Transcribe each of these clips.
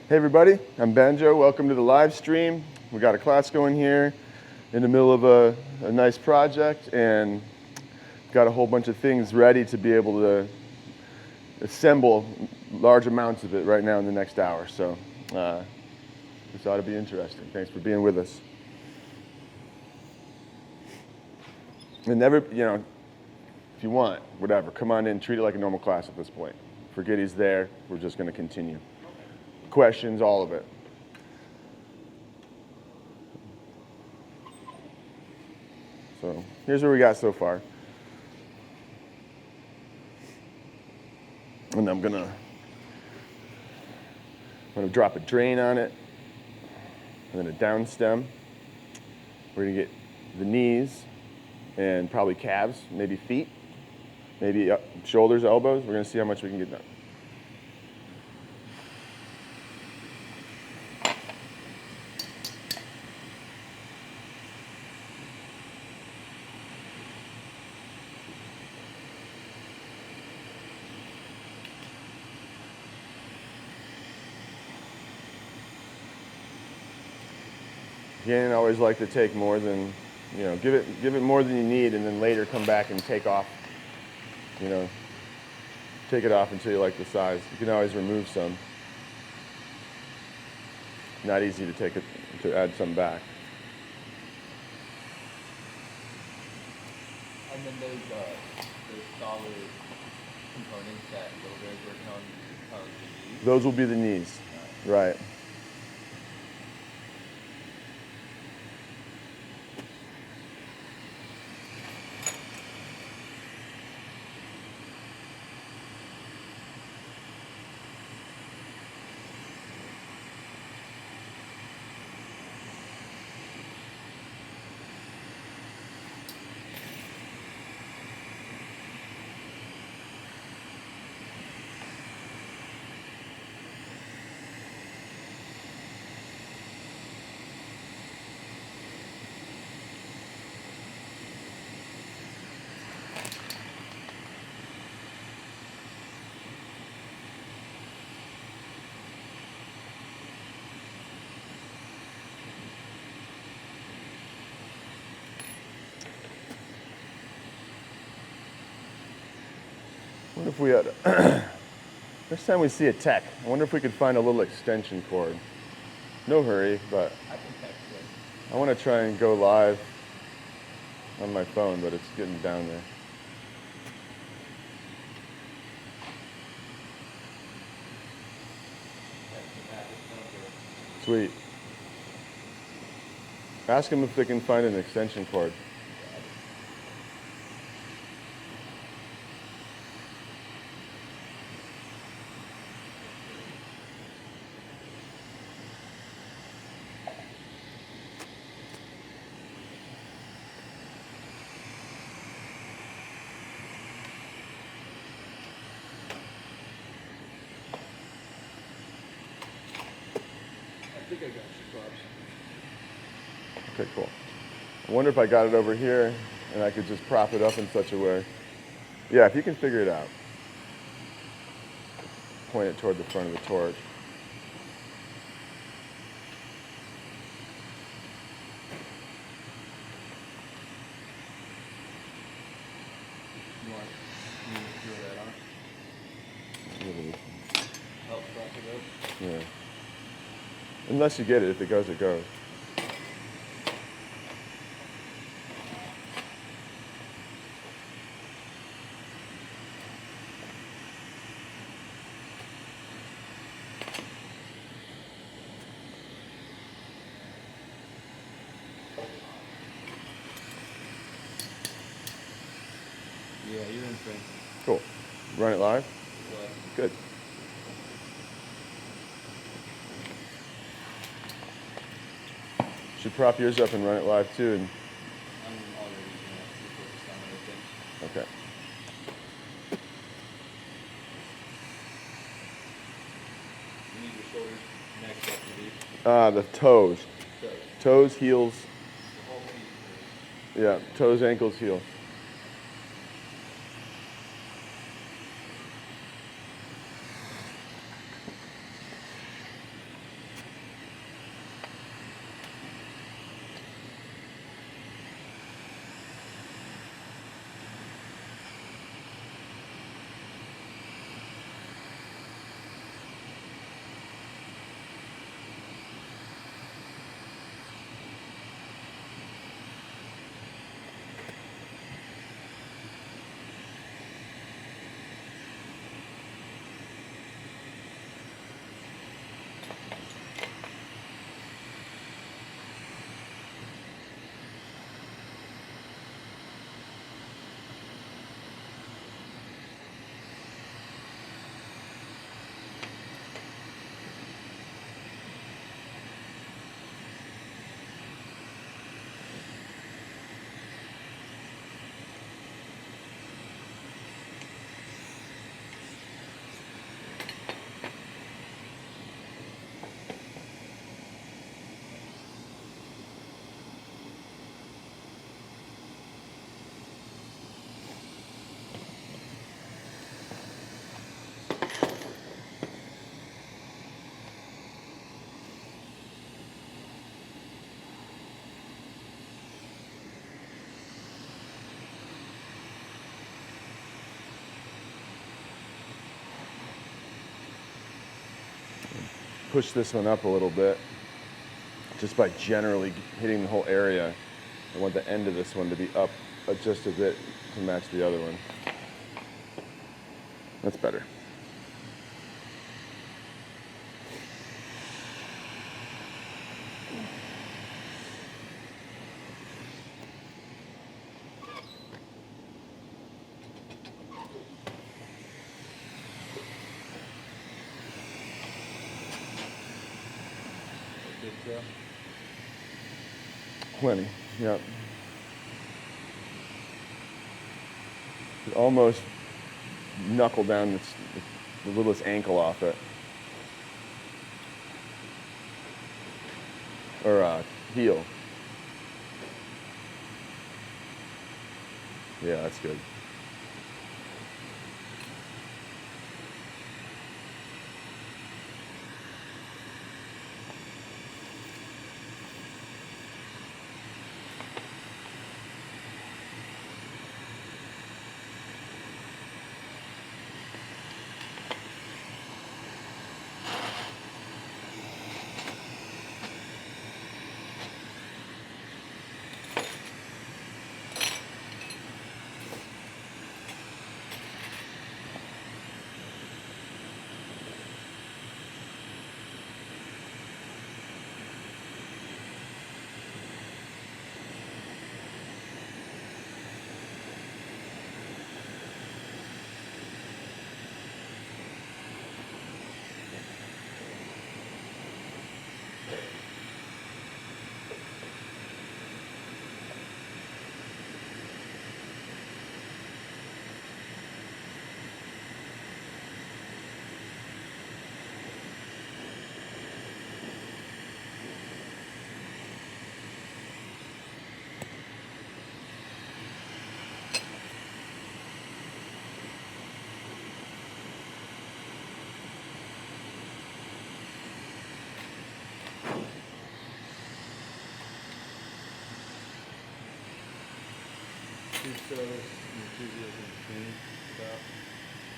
Hey everybody, I'm Banjo. Welcome to the live stream. We got a class going here in the middle of a nice project, and got a whole bunch of things ready to be able to assemble large amounts of it right now in the next hour. So this ought to be interesting. Thanks for being with us. And never, if you want, whatever, come on in, treat it like a normal class at this point. Forget he's there. We're just going to continue. Questions, all of it. So here's what we got so far. And I'm gonna drop a drain on it, and then a down stem. We're gonna get the knees and probably calves, maybe feet, maybe shoulders, elbows. We're gonna see how much we can get done. Again, I always like to take more than, give it more than you need, and then later come back and take off, take it off until you like the size. You can always remove some. Not easy to add some back. And then those solid components that Wilbur's working on probably the knees. Those will be the knees, right. I wonder if we had, next time we see a tech, I wonder if we could find a little extension cord. No hurry, but I can text it. I want to try and go live on my phone, but it's getting down there. Sweet. Ask them if they can find an extension cord. I think I got your props. Okay, cool. I wonder if I got it over here and I could just prop it up in such a way. Yeah, if you can figure it out. Point it toward the front of the torch. You want me to drill that on? Really. Help prop it up? Yeah. Unless you get it, if it goes, it goes. Yeah, you're in frame. Cool. Run it live? What? Good. Should prop yours up and run it live too. And I'm already too focused on other things. okay. You need your shoulders next up to these. The toes. So, Toes, heels. the whole feet. Yeah, toes, ankles, heels. push this one up a little bit just by generally hitting the whole area. I want the end of this one to be up just a bit to match the other one. That's better. Plenty, yeah. Almost knuckle down the littlest ankle off it. Or heel. Yeah, that's good.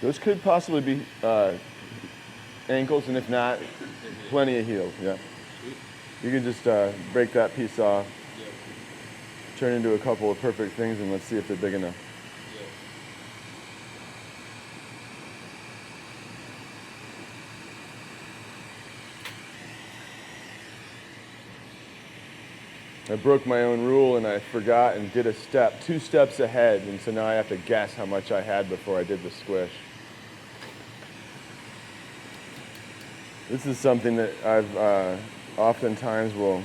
Those could possibly be ankles, and if not, plenty of heels, yeah. You can just break that piece off, turn into a couple of perfect things, and let's see if they're big enough. I broke my own rule and I forgot and did a step, 2 steps ahead, and so now I have to guess how much I had before I did the squish. This is something that I've oftentimes will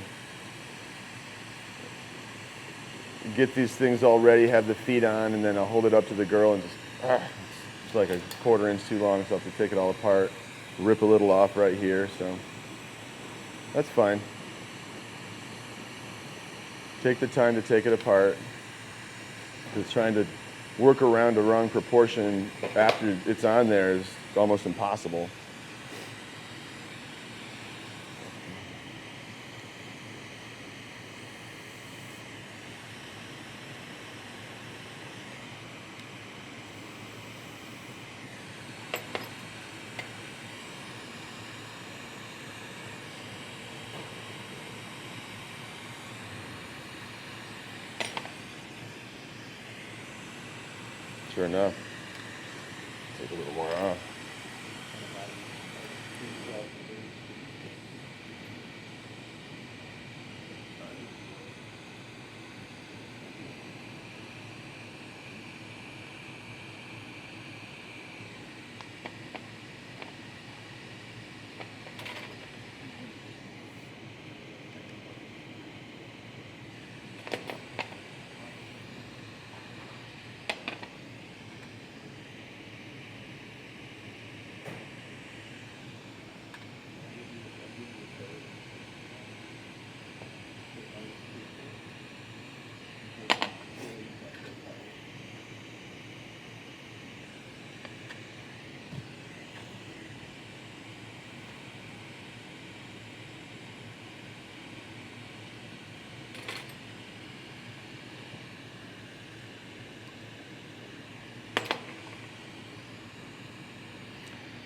get these things all ready, have the feet on, and then I'll hold it up to the girl and just, it's like a 1/4 inch too long, so I have to take it all apart, rip a little off right here, so that's fine. Take the time to take it apart, because trying to work around a wrong proportion after it's on there is almost impossible. Sure enough. Take a little more off.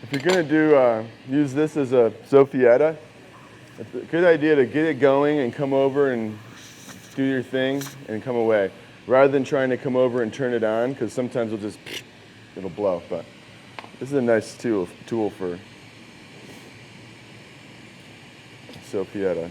If you're gonna do use this as a Sophietta, it's a good idea to get it going and come over and do your thing and come away, rather than trying to come over and turn it on, because sometimes it'll blow. But this is a nice tool for Sophietta.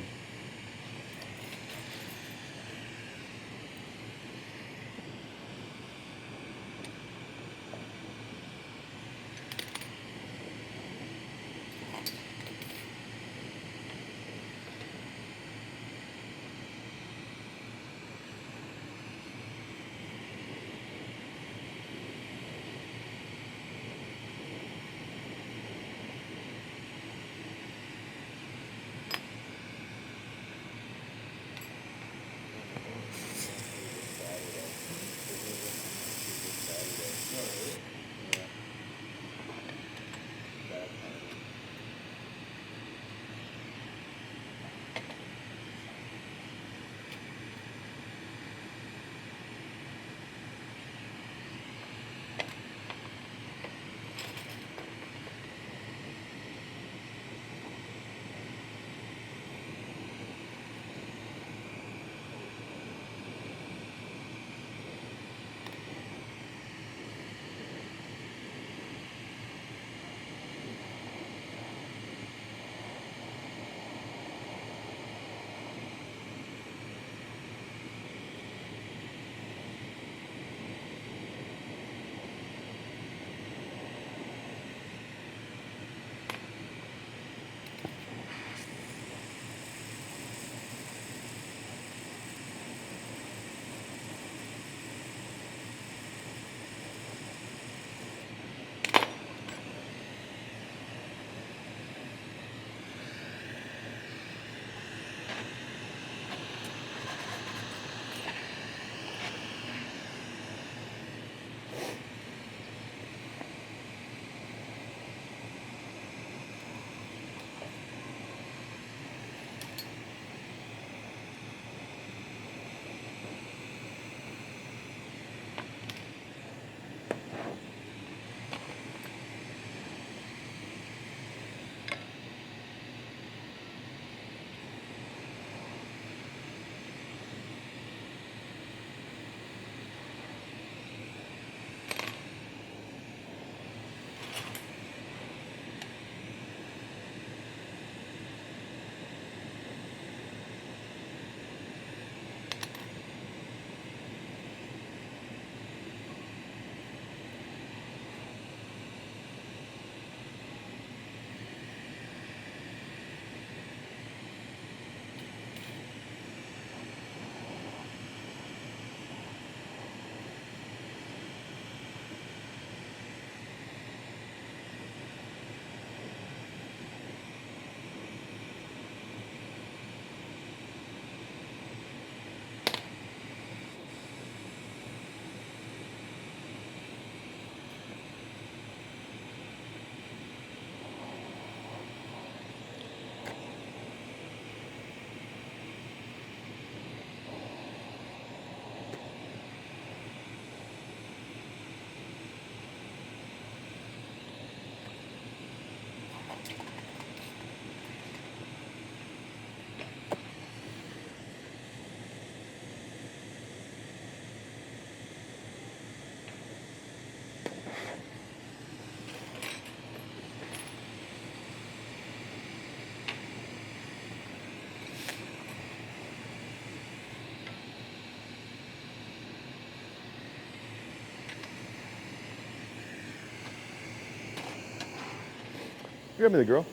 Grab me the girl.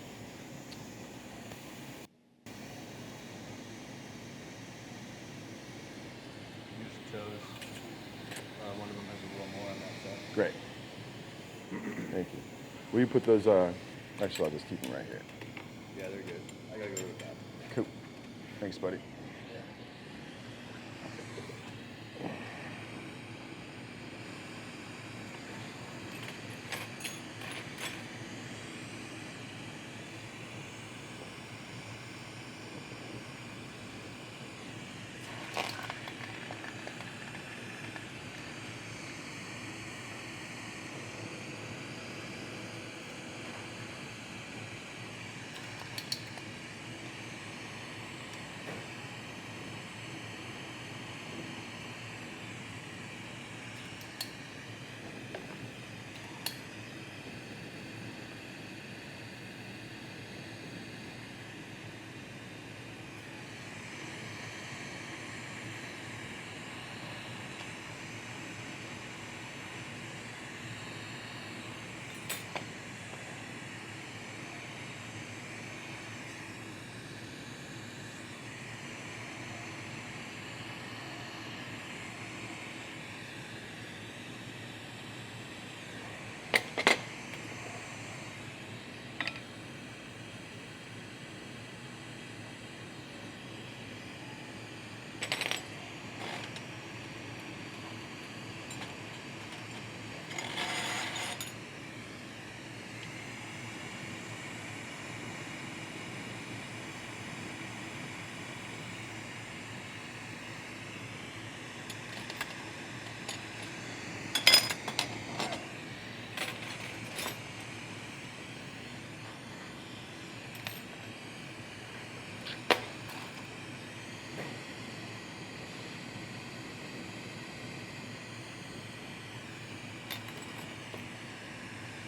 You just chose. One of them has a little more on that side. Great. Thank you. Will you put those, actually, I'll just keep them right here. Yeah, they're good. I gotta go to the bathroom. Cool. Thanks, buddy.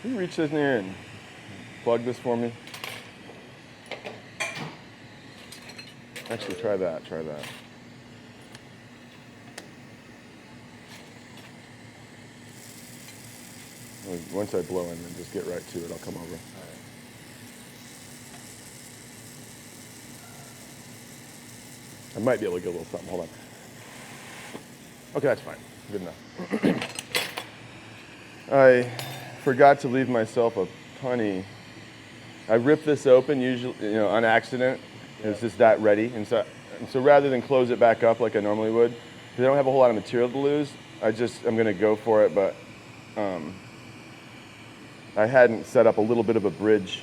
Can you reach this in here and plug this for me? Actually, try that. Once I blow in, then just get right to it. I'll come over. I might be able to get a little something. Hold on. Okay, that's fine. Good enough. I forgot to leave myself a punny. I ripped this open, usually, on accident. It's just that ready. And so rather than close it back up like I normally would, because I don't have a whole lot of material to lose, I'm going to go for it, but I hadn't set up a little bit of a bridge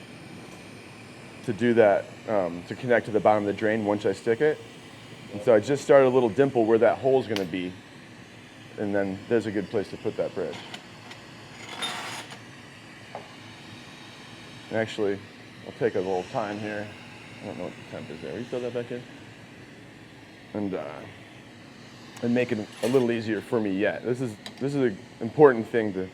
to do that, to connect to the bottom of the drain once I stick it. And so I just started a little dimple where that hole's going to be, and then there's a good place to put that bridge. And actually, I'll take a little time here. I don't know what the temp is there. Will you throw that back in? And make it a little easier for me yet. This is an important thing to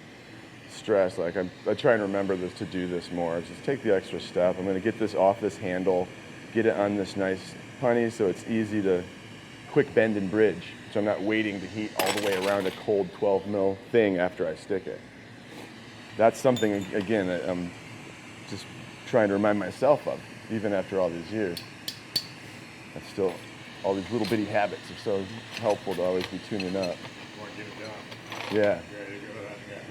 stress. Like I try and remember this to do this more. Just take the extra step. I'm going to get this off this handle, get it on this nice punny so it's easy to quick bend and bridge. So I'm not waiting to heat all the way around a cold 12 mil thing after I stick it. That's something, again, that I'm just trying to remind myself of, even after all these years. That's still, all these little bitty habits are so helpful to always be tuning up. You want to get it done. Yeah. Ready to go to that? Yeah.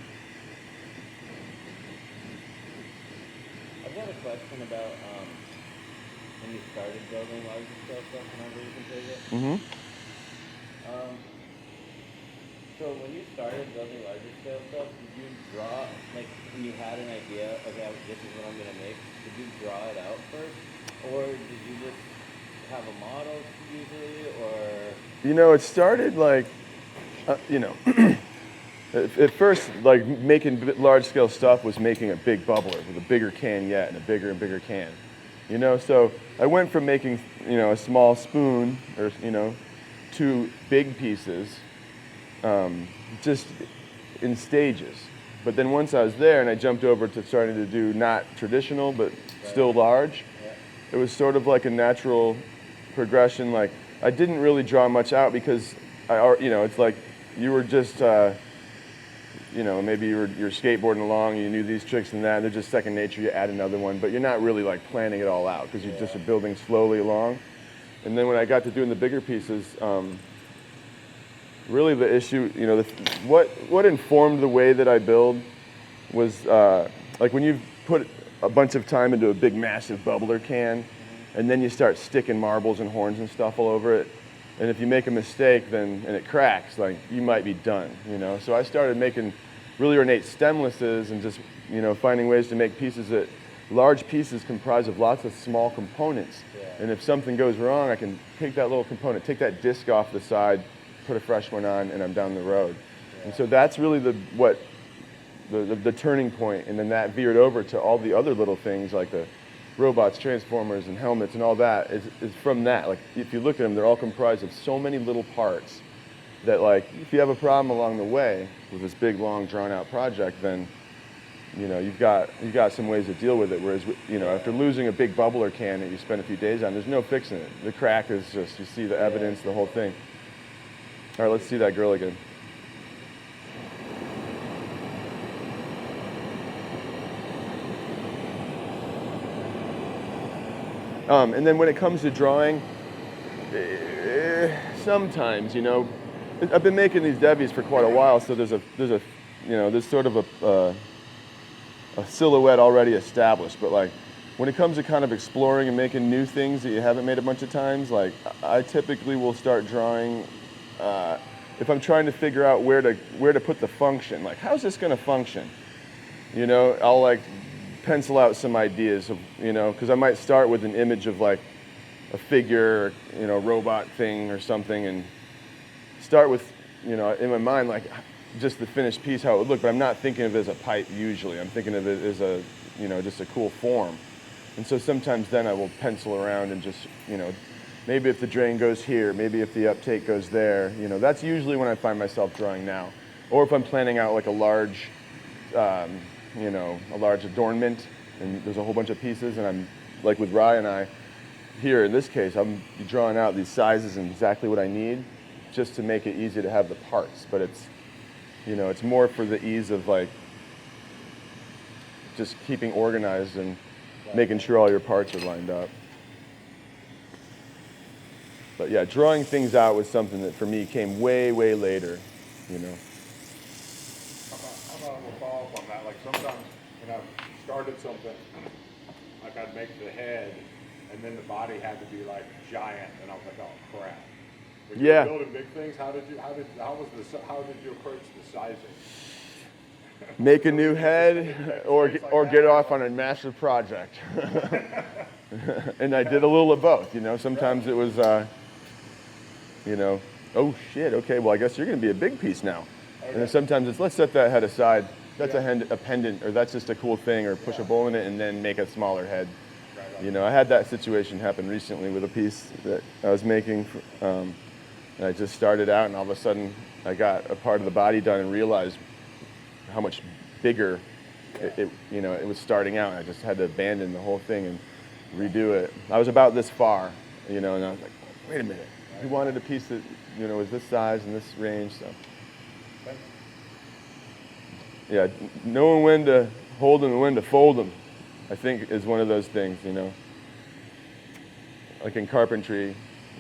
I've got a question about when you started building larger scale stuff, whenever you can take it. Mm-hmm. So when you started building larger scale stuff, did you draw, like when you had an idea, okay, this is what I'm going to make, did you draw it out first? Or did you just have a model usually, or? It started like, at first, like making large scale stuff was making a big bubbler with a bigger can yet and a bigger and bigger can. So I went from making, a small spoon or, 2 big pieces, just in stages. But then once I was there and I jumped over to starting to do not traditional, but still large, it was sort of like a natural progression. Like I didn't really draw much out because it's like you were just, maybe you're skateboarding along, you knew these tricks and that, and they're just second nature, you add another one, but you're not really like planning it all out because you just are building slowly along. And then when I got to doing the bigger pieces, really the issue, what informed the way that I build was like when you put a bunch of time into a big massive bubbler can, and then you start sticking marbles and horns and stuff all over it, and if you make a mistake and it cracks, like you might be done, So I started making really ornate stemlesses and just, finding ways to make large pieces comprised of lots of small components. And if something goes wrong, I can take that little component, take that disc off the side, put a fresh one on, and I'm down the road. And so that's really the turning point, and then that veered over to all the other little things like the robots, transformers, and helmets and all that is from that. Like if you look at them, they're all comprised of so many little parts that like if you have a problem along the way with this big, long, drawn-out project, then you've got some ways to deal with it. Whereas after losing a big bubbler can that you spend a few days on, there's no fixing it. The crack is just, you see the evidence, the whole thing. All right, let's see that girl again. And then when it comes to drawing, sometimes, I've been making these devies for quite a while, so there's sort of a silhouette already established. But like, when it comes to kind of exploring and making new things that you haven't made a bunch of times, like I typically will start drawing. If I'm trying to figure out where to put the function, like how's this going to function? I'll like pencil out some ideas of, because I might start with an image of like a figure, robot thing or something, and start with, in my mind, like just the finished piece, how it would look, but I'm not thinking of it as a pipe usually. I'm thinking of it as a, just a cool form. And so sometimes then I will pencil around and just, maybe if the drain goes here, maybe if the uptake goes there, that's usually when I find myself drawing now. Or if I'm planning out like a large you know, a large adornment, and there's a whole bunch of pieces, and I'm, like with Rye and I, here in this case, I'm drawing out these sizes and exactly what I need, just to make it easy to have the parts. But it's, you know, it's more for the ease of like, just keeping organized and making sure all your parts are lined up. But yeah, drawing things out was something that for me came way, way later, you know. How about we'll follow up on that? Like sometimes when I've started something, like I'd make the head, and then the body had to be like giant, and I was like, oh crap. When you Yeah. were building big things, how did you approach the sizing? Make a new head or get off on a massive project. And I did a little of both, you know. Sometimes it was, you know, oh shit, okay, well I guess you're gonna be a big piece now. Okay. And then sometimes it's, let's set that head aside. That's a pendant, or that's just a cool thing, or push a bowl in it and then make a smaller head. Right. You know, I had that situation happen recently with a piece that I was making. And I just started out, and all of a sudden I got a part of the body done and realized how much bigger it you know, it was starting out. And I just had to abandon the whole thing and redo it. I was about this far, you know, and I was like, wait a minute. He wanted a piece that, you know, was this size and this range, so. Yeah, knowing when to hold them and when to fold them, I think is one of those things, you know. Like in carpentry,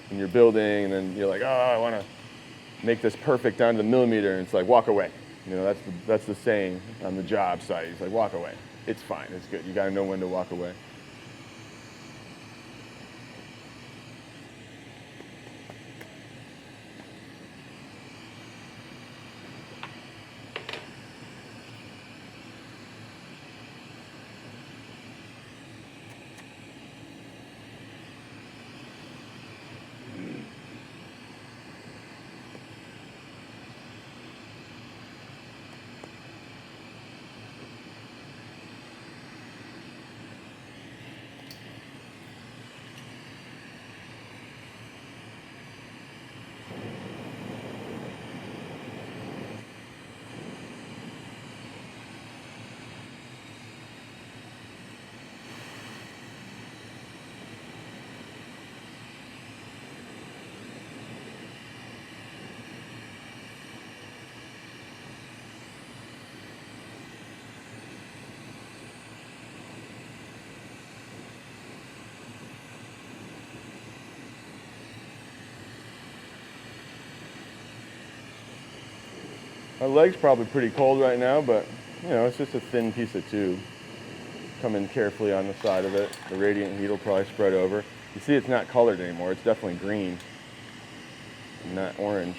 when you're building and then you're like, oh, I want to make this perfect down to the millimeter, and it's like, walk away. You know, that's the saying on the job site. It's like, walk away. It's fine, it's good. You got to know when to walk away. My leg's probably pretty cold right now, but you know, it's just a thin piece of tube. Come in carefully on the side of it. The radiant heat will probably spread over. You see it's not colored anymore. It's definitely green, not orange.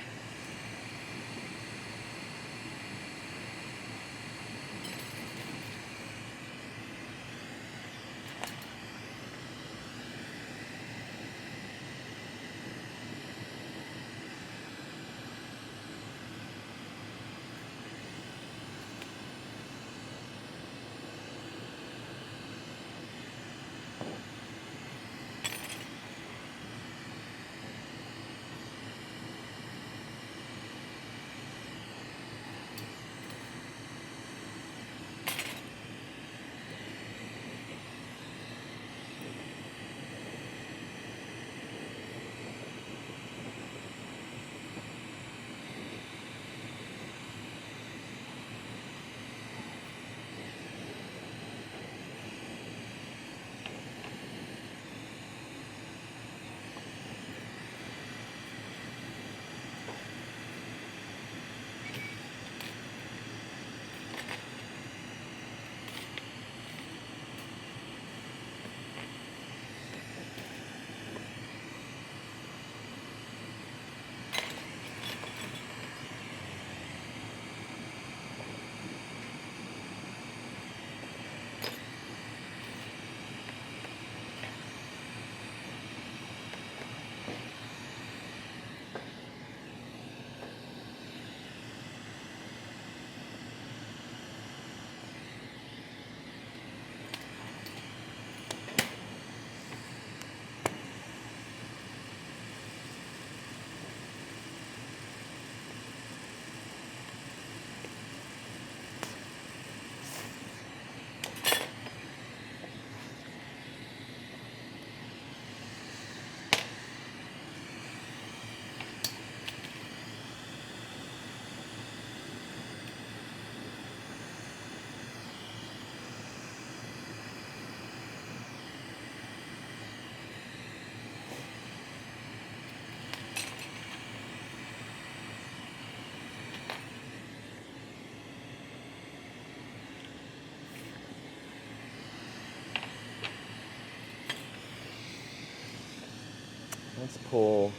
Let's pull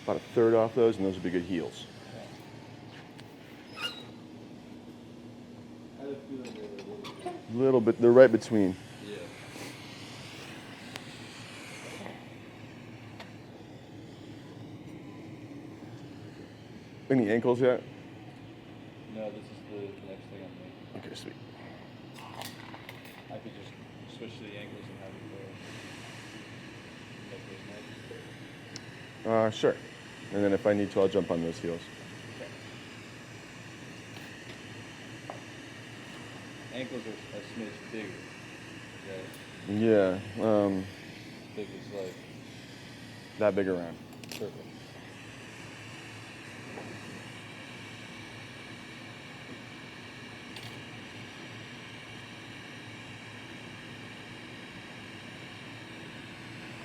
about a third off those, and those would be good heels. How do you feel like they're A little bit, they're right between. Yeah. Any ankles yet? No, this is the next thing I'm making. Okay, sweet. I could just switch to the ankles and have it go. Make those nice. Sure. And then if I need to, I'll jump on those heels. Okay. Ankles are a smidge bigger. Yeah, Big as like that big around. perfect.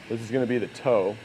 This is going to be the toe.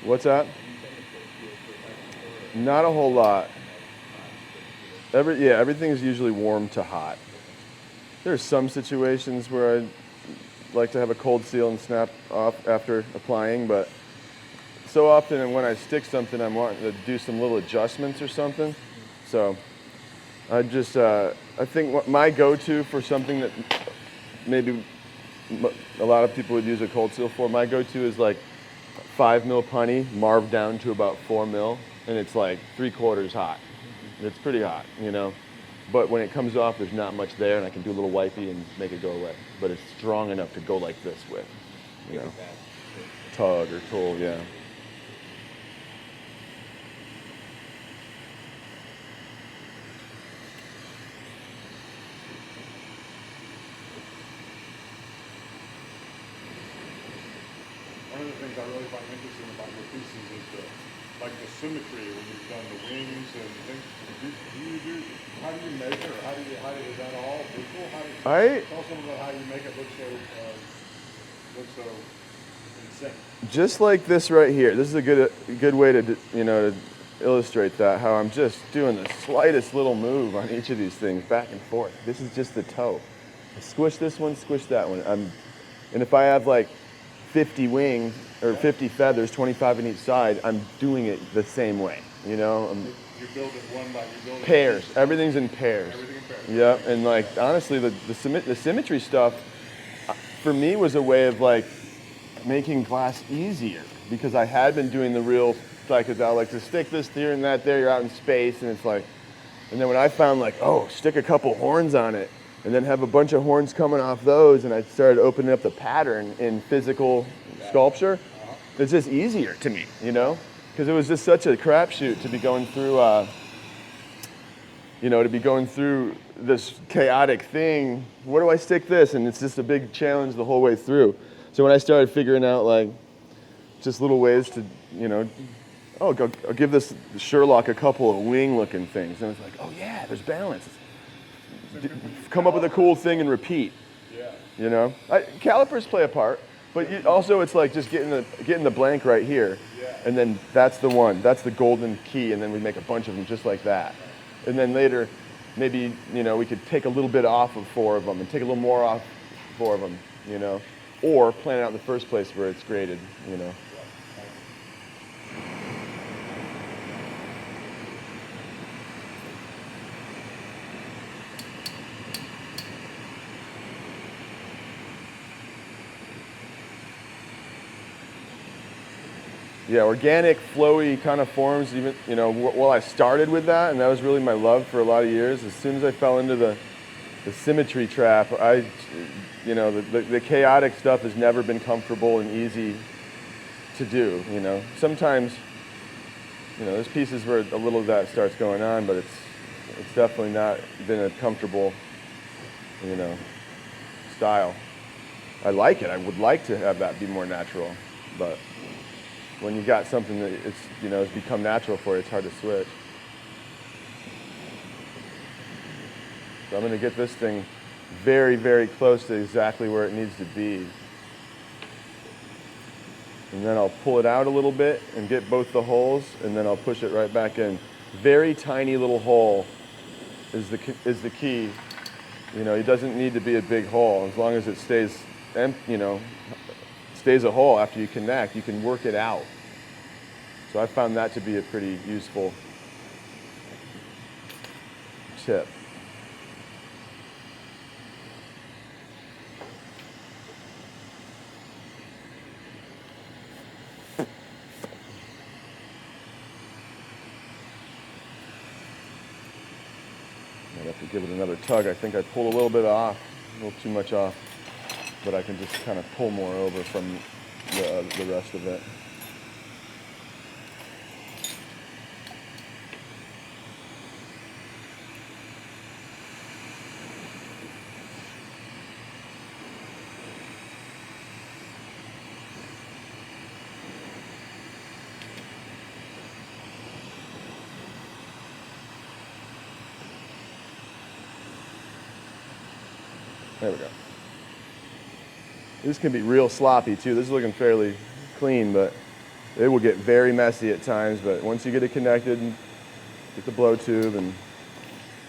What's that? Not a whole lot. Everything's usually warm to hot. There's some situations where I like to have a cold seal and snap off after applying, but so often when I stick something, I'm wanting to do some little adjustments or something. So I just, I think what my go-to for something that maybe a lot of people would use a cold seal for, my go-to is like 5 mil punny, marved down to about 4 mil, and it's like 3/4 hot. It's pretty hot, you know. But when it comes off, there's not much there, and I can do a little wipey and make it go away. But it's strong enough to go like this with, you know, tug or pull, yeah. One of the things I really find interesting about your pieces is the symmetry when you've done the wings and things. How do you measure? Is that all visual? Tell someone about how you make it look so in sync. Just like this right here. This is a good way to, you know, to illustrate that, how I'm just doing the slightest little move on each of these things back and forth. This is just the toe. I squish this one, squish that one. And if I have like 50 wings or 50 feathers, 25 on each side, I'm doing it the same way, you know? You build it one by one. Pairs. Everything's in pairs. Everything in pairs. Yep. And like honestly, the symmetry stuff for me was a way of like making glass easier, because I had been doing the real psychedelic to stick this here and that there. You're out in space, and it's like, and then when I found like, oh, stick a couple horns on it, and then have a bunch of horns coming off those, and I started opening up the pattern in physical sculpture. It's just easier to me, you know, because it was just such a crapshoot to be going through, you know, to be going through this chaotic thing. Where do I stick this? And it's just a big challenge the whole way through. So when I started figuring out like just little ways to, you know, I'll give this Sherlock a couple of wing-looking things, and it's like, oh yeah, there's balance. Come up with a cool thing and repeat. Yeah. You know, calipers play a part, but also it's like just getting the blank right here, and then that's the one. That's the golden key, and then we make a bunch of them just like that. And then later, maybe, you know, we could take a little bit off of 4 of them and take a little more off 4 of them, you know, or plan it out in the first place where it's graded, you know. Yeah, organic, flowy kind of forms. Even, you know, well, I started with that, and that was really my love for a lot of years. As soon as I fell into the symmetry trap, you know, the chaotic stuff has never been comfortable and easy to do. You know, sometimes, you know, there's pieces where a little of that starts going on, but it's definitely not been a comfortable, you know, style. I like it. I would like to have that be more natural, but when you got something that it's, you know, has become natural for you, it's hard to switch. So I'm going to get this thing very, very close to exactly where it needs to be. And then I'll pull it out a little bit and get both the holes, and then I'll push it right back in. Very tiny little hole is the key. You know, it doesn't need to be a big hole. As long as it stays, you know, stays a hole after you connect, you can work it out. So I found that to be a pretty useful tip. I'd have to give it another tug. I think I pulled a little bit off, a little too much off, but I can just kind of pull more over from the rest of it. There we go. This can be real sloppy too. This is looking fairly clean, but it will get very messy at times. But once you get it connected, get the blow tube, and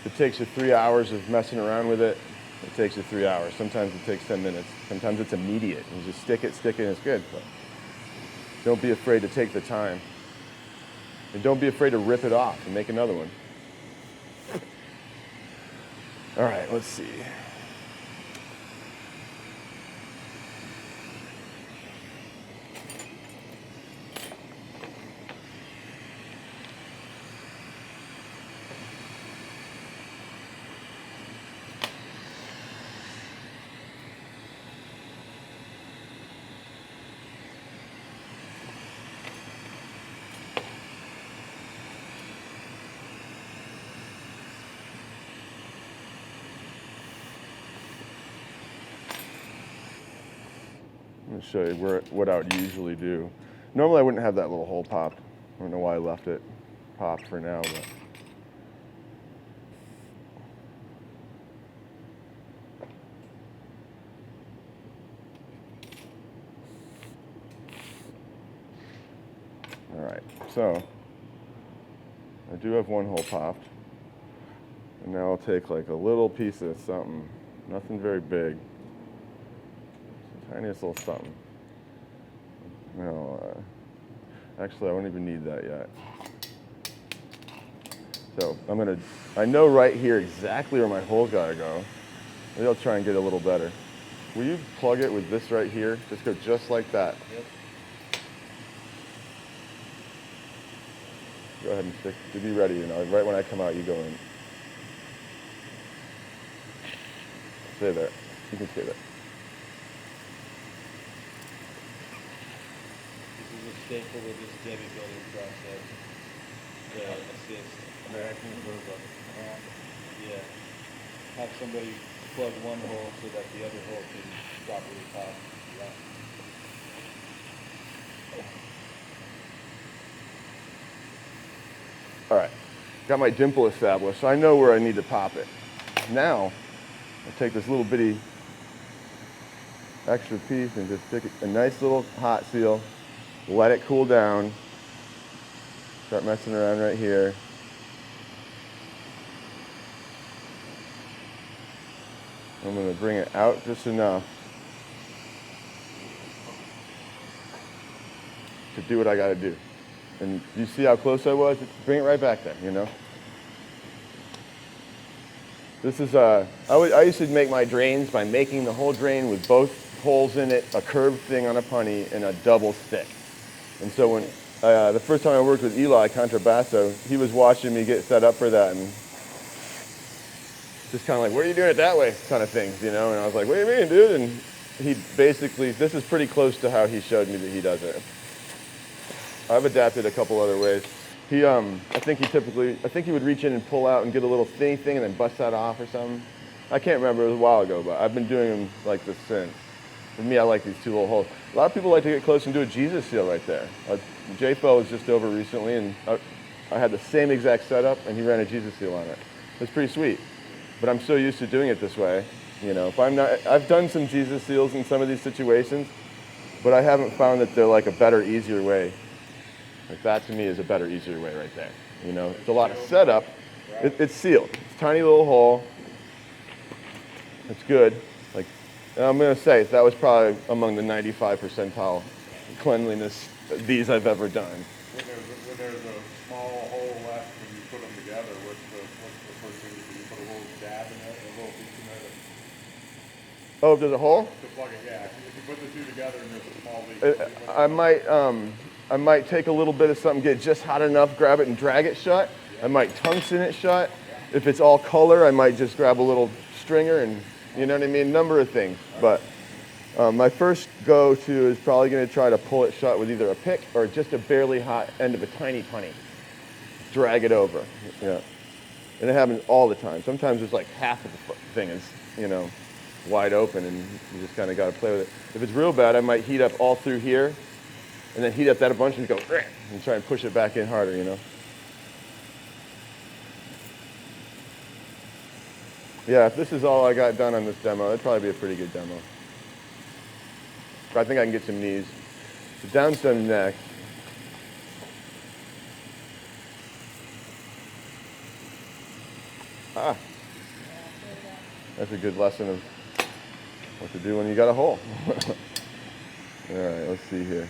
if it takes you 3 hours of messing around with it, it takes you 3 hours. Sometimes it takes 10 minutes. Sometimes it's immediate. You just stick it, and it's good. But don't be afraid to take the time. And don't be afraid to rip it off and make another one. All right, let's see. I'm going to show you what I would usually do. Normally I wouldn't have that little hole popped. I don't know why I left it popped for now, but all right, so I do have one hole popped, and now I'll take like a little piece of something, nothing very big. Tiniest little something. No, actually, I won't even need that yet. So I know right here exactly where my hole's gotta go. Maybe I'll try and get a little better. Will you plug it with this right here? Just go just like that. Yep. Go ahead and stick, to be ready, you know, right when I come out, you go in. Stay there. You can stay there. Staple with this Debbie building process. The assist. American approval. Yeah. have somebody plug one hole so that the other hole can properly pop. All right, got my dimple established, so I know where I need to pop it. Now, I take this little bitty extra piece and just stick it, a nice little hot seal, let it cool down, start messing around right here. I'm going to bring it out just enough to do what I got to do. And you see how close I was? Bring it right back there, you know? This is, I used to make my drains by making the whole drain with both holes in it, a curved thing on a punny, and a double stick. And so when, the first time I worked with Eli Contrabasso, he was watching me get set up for that, and just kind of like, what are you doing it that way kind of things, you know? And I was like, what do you mean, dude? And he basically, this is pretty close to how he showed me that he does it. I've adapted a couple other ways. He, I think he would reach in and pull out and get a little thinny thing and then bust that off or something. I can't remember, it was a while ago, but I've been doing them like this since. For me, I like these two little holes. A lot of people like to get close and do a Jesus seal right there. JFO was just over recently, and I had the same exact setup, and he ran a Jesus seal on it. It was pretty sweet. But I'm so used to doing it this way, you know. If I'm not, I've done some Jesus seals in some of these situations, but I haven't found that they're like a better, easier way. Like that to me is a better, easier way right there. You know, it's a lot of setup. It's sealed. It's a tiny little hole. It's good. Like, and I'm gonna say that was probably among the 95 percentile cleanliness these I've ever done. When there's a small hole left when you put them together, what's the first thing you do? You put a little dab in it, a little piece in there. Oh, if there's a hole? To plug it, yeah. If you put the two together and there's a small leak. I might take a little bit of something, get just hot enough, grab it and drag it shut. I might tungsten it shut. If it's all color, I might just grab a little stringer and, you know what I mean, number of things. But my first go-to is probably going to try to pull it shut with either a pick or just a barely hot end of a tiny punny. Drag it over, yeah. And it happens all the time. Sometimes it's like half of the thing is, you know, wide open and you just kind of got to play with it. If it's real bad, I might heat up all through here and then heat up that a bunch and go and try and push it back in harder, you know. Yeah, if this is all I got done on this demo, that'd probably be a pretty good demo. But I think I can get some knees. So down some next. Ah, that's a good lesson of what to do when you got a hole. All right, let's see here.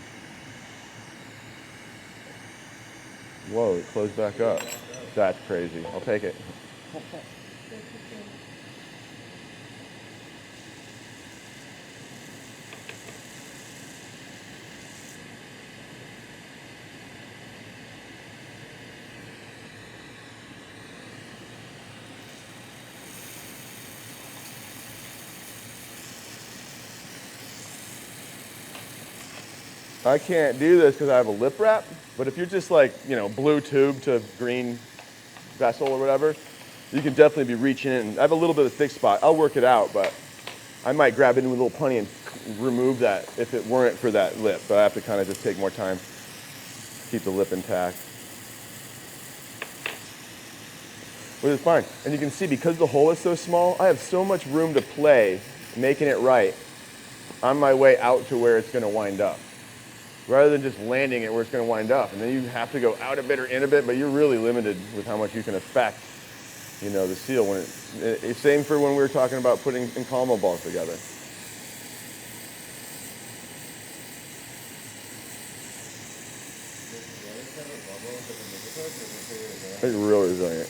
Whoa, it closed back up. That's crazy. I'll take it. I can't do this because I have a lip wrap, but if you're just like, you know, blue tube to green vessel or whatever, you can definitely be reaching in. I have a little bit of thick spot. I'll work it out, but I might grab it in with a little punny and remove that if it weren't for that lip, but I have to kind of just take more time to keep the lip intact. But it's fine. And you can see because the hole is so small, I have so much room to play making it right on my way out to where it's going to wind up, rather than just landing it where it's going to wind up. And then you have to go out a bit or in a bit, but you're really limited with how much you can affect, you know, the seal. When it's same for when we were talking about putting encalmo balls together. It's real resilient.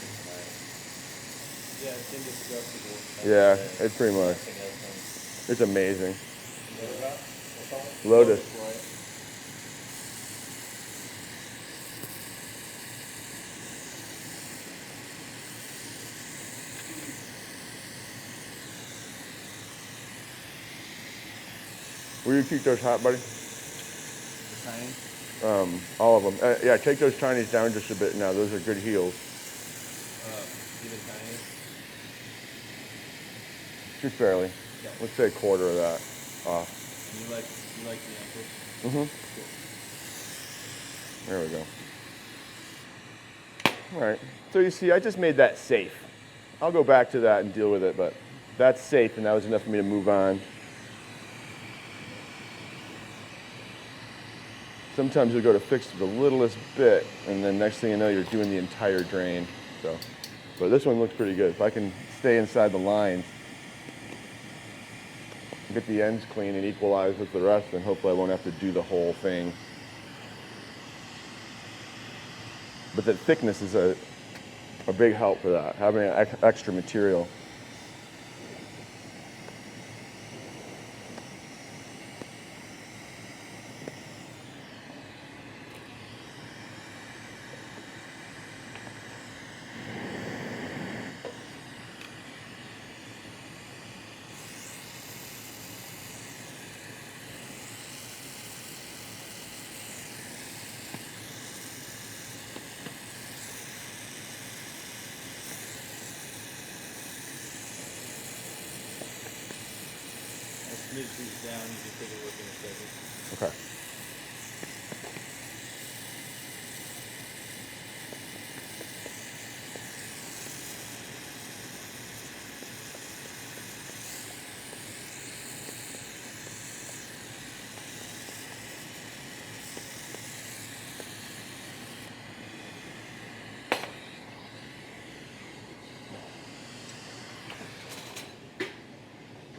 Yeah, it's indestructible. Yeah, it's pretty much. It's amazing. Lotus. Will you keep those hot, buddy? The tiny? All of them. Yeah, take those Chinese down just a bit now. Those are good heels. Even tiny? Just barely. Yeah. Let's say a quarter of that off. And you like the ankles? Mm-hmm. There we go. All right. So you see, I just made that safe. I'll go back to that and deal with it, but that's safe, and that was enough for me to move on. Sometimes you'll go to fix the littlest bit, and then next thing you know, you're doing the entire drain. So, but this one looks pretty good. If I can stay inside the lines, get the ends clean and equalize with the rest, then hopefully I won't have to do the whole thing. But the thickness is a big help for that, having extra material. I'll smidge these down. You can take a look in a second. Okay.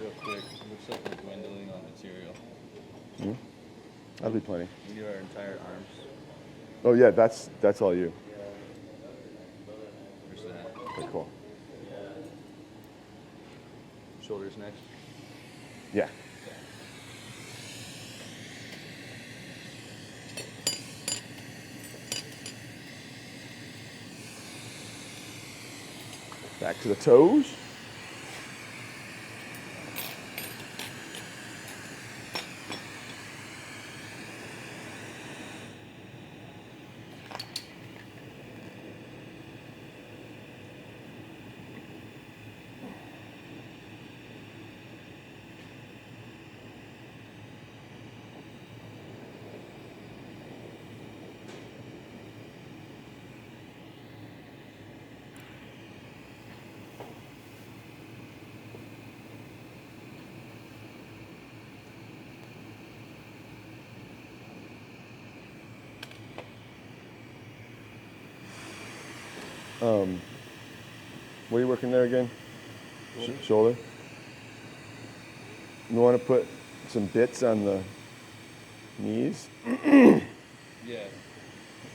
Real quick, it looks like we're dwindling on material. That'll be plenty. We do our entire arms. Oh yeah, that's all you. Where's that? Okay, cool. Shoulders next. Yeah. Back to the toes. What are you working there again? Shoulder. You want to put some bits on the knees? Yeah.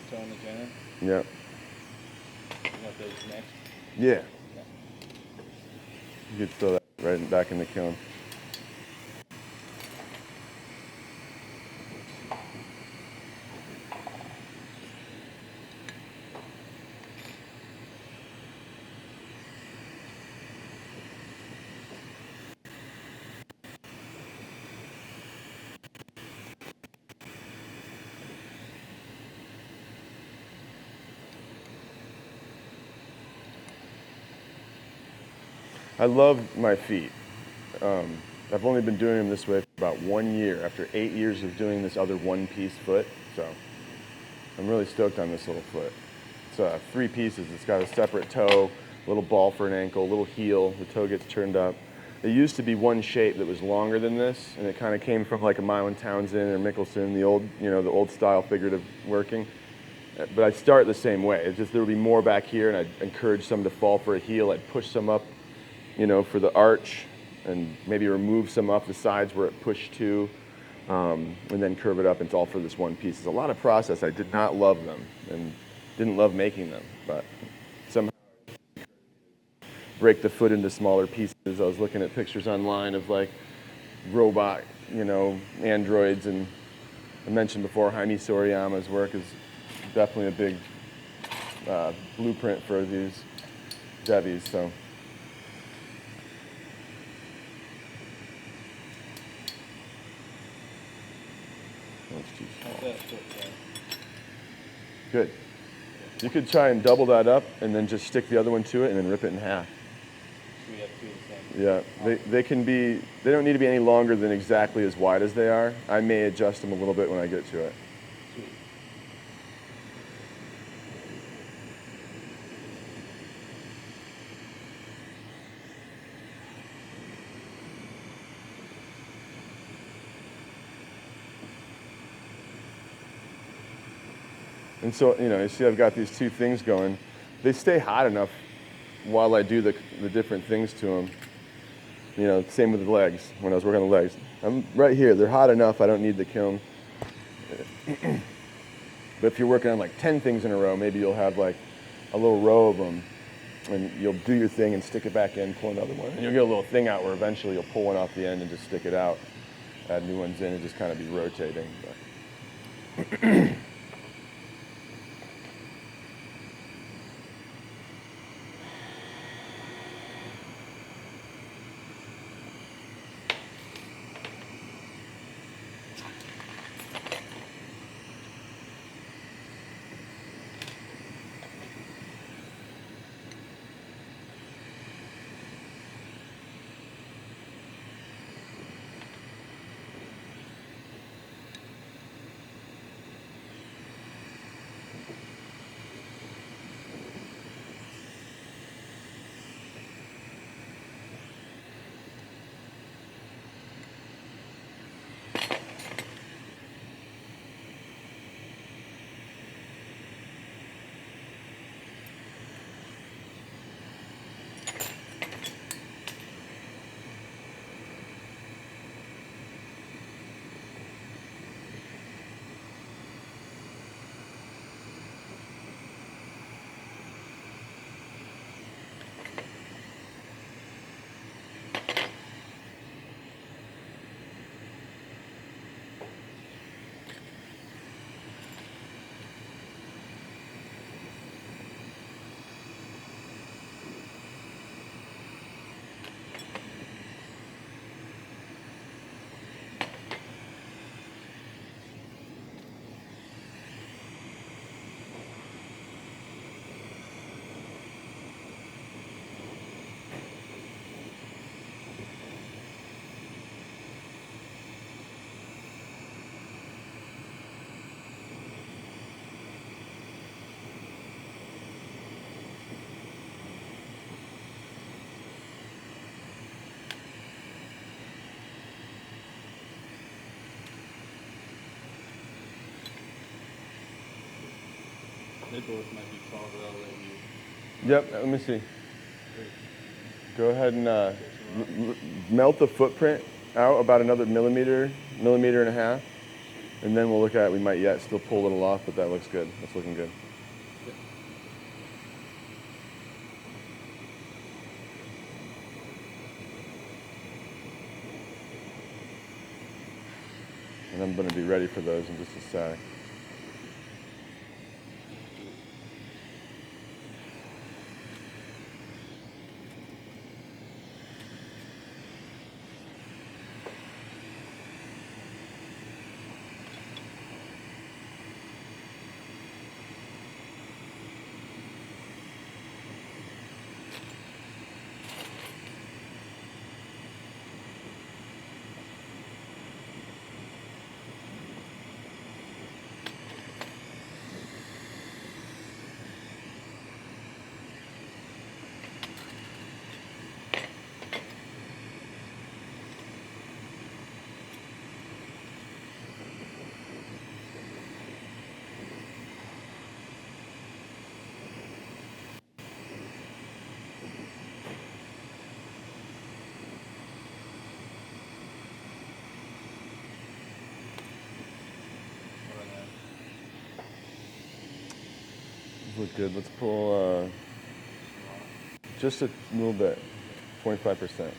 Toe in the center. Yeah. You want those next? Yeah. You could throw that right back in the kiln. I love my feet. I've only been doing them this way for about 1 year after 8 years of doing this other one-piece foot. So I'm really stoked on this little foot. It's 3 pieces. It's got a separate toe, a little ball for an ankle, a little heel. The toe gets turned up. It used to be one shape that was longer than this, and it kind of came from like a Mile and Townsend or Mickelson, the old style figurative working. But I'd start the same way. It's just there would be more back here, and I'd encourage some to fall for a heel. I'd push some up, for the arch, and maybe remove some off the sides where it pushed to, and then curve it up. It's all for this one piece. It's a lot of process. I did not love them, and didn't love making them, but somehow break the foot into smaller pieces. I was looking at pictures online of like robot, androids, and I mentioned before Jaime Soriyama's work is definitely a big blueprint for these Devis. So. How's that foot down? Good. You could try and double that up and then just stick the other one to it and then rip it in half. sure you have two of the same. Yeah, they can be, they don't need to be any longer than exactly as wide as they are. I may adjust them a little bit when I get to it. Sweet. And so, you see I've got these two things going. They stay hot enough while I do the different things to them. Same with the legs, when I was working on the legs. I'm right here, they're hot enough, I don't need the kiln. But if you're working on like 10 things in a row, maybe you'll have like a little row of them, and you'll do your thing and stick it back in, pull another one. And you'll get a little thing out where eventually you'll pull one off the end and just stick it out, add new ones in, and just kind of be rotating. But They both might be solid. I'll let you. Yep, let me see. Go ahead and melt the footprint out about another millimeter and a half, and then we'll look at it. We might yet still pull a little off, but that looks good. That's looking good. And I'm going to be ready for those in just a sec. Look good. Let's pull just a little bit, 25%.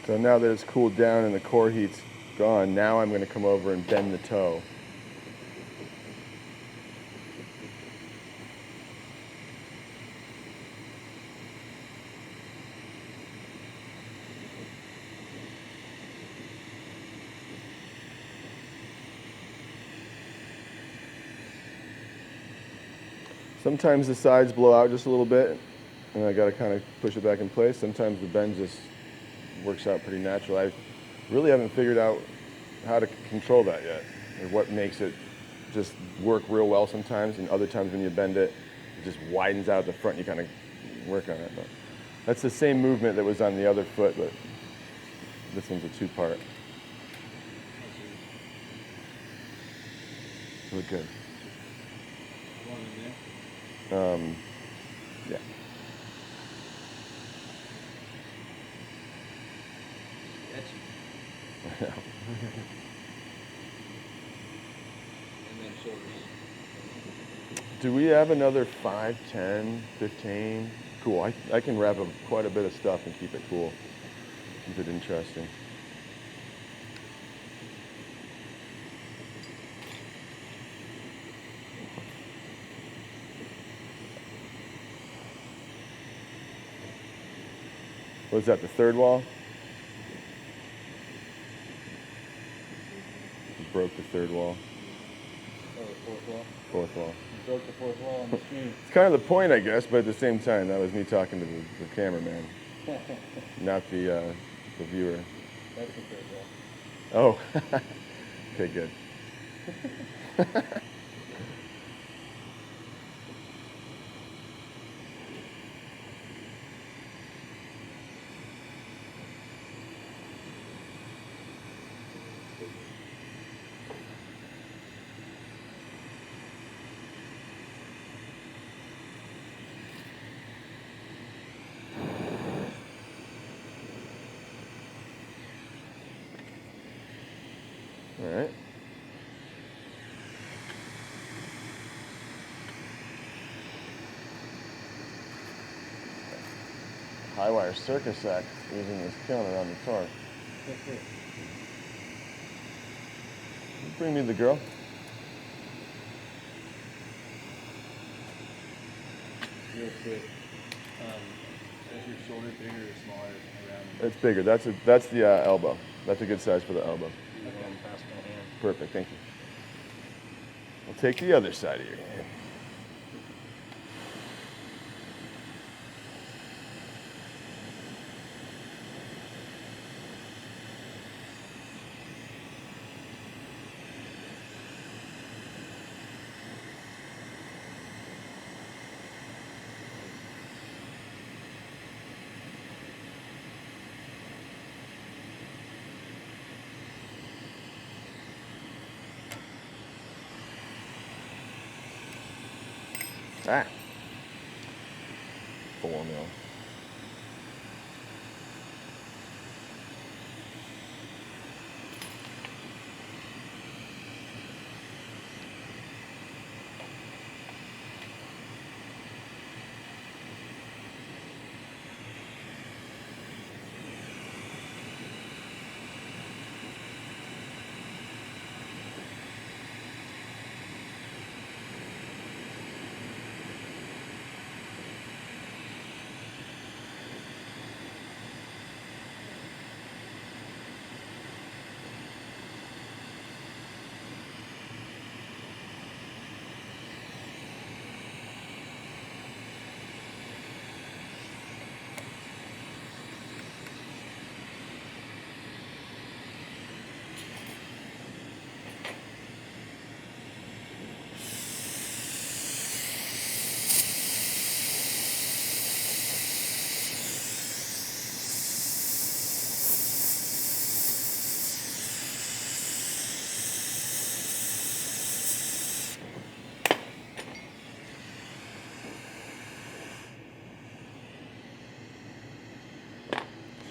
So now that it's cooled down and the core heat's gone, now I'm going to come over and bend the toe. Sometimes the sides blow out just a little bit, and I got to kind of push it back in place. Sometimes the bend just works out pretty natural. I really haven't figured out how to control that yet, or what makes it just work real well sometimes, and other times when you bend it, it just widens out the front, and you kind of work on it. But that's the same movement that was on the other foot, but this one's a two-part. Look good. Yeah. And then shoulders. Do we have another 5, 10, 15? Cool. I can wrap up quite a bit of stuff and keep it cool, keep it interesting. What is that, the third wall? You broke the third wall. Oh, the fourth wall. Fourth wall. You broke the fourth wall on the screen. It's kind of the point, I guess, but at the same time, that was me talking to the cameraman, not the viewer. That's the third wall. Oh, okay, good. All right. High wire circus act using this kiln around the torque. Bring me the girl. Real quick. Is your shoulder bigger or smaller around? It's bigger. That's the elbow. That's a good size for the elbow. Okay. Past my hand. Perfect. Thank you. I'll take the other side of your hand. Ah. 4 mil.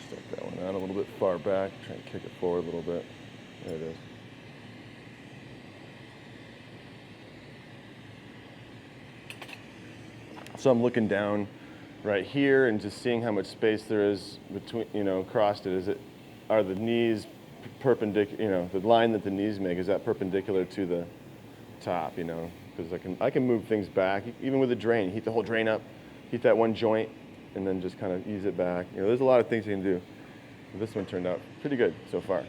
Stick that one out a little bit far back. Try and kick it forward a little bit. There it is. So I'm looking down right here and just seeing how much space there is between, across it. are the knees perpendicular, you know, the line that the knees make, is that perpendicular to the top, you know? Because I can move things back, even with a drain, heat the whole drain up, heat that one joint, and then just kind of ease it back. You know, there's a lot of things you can do. This one turned out pretty good so far.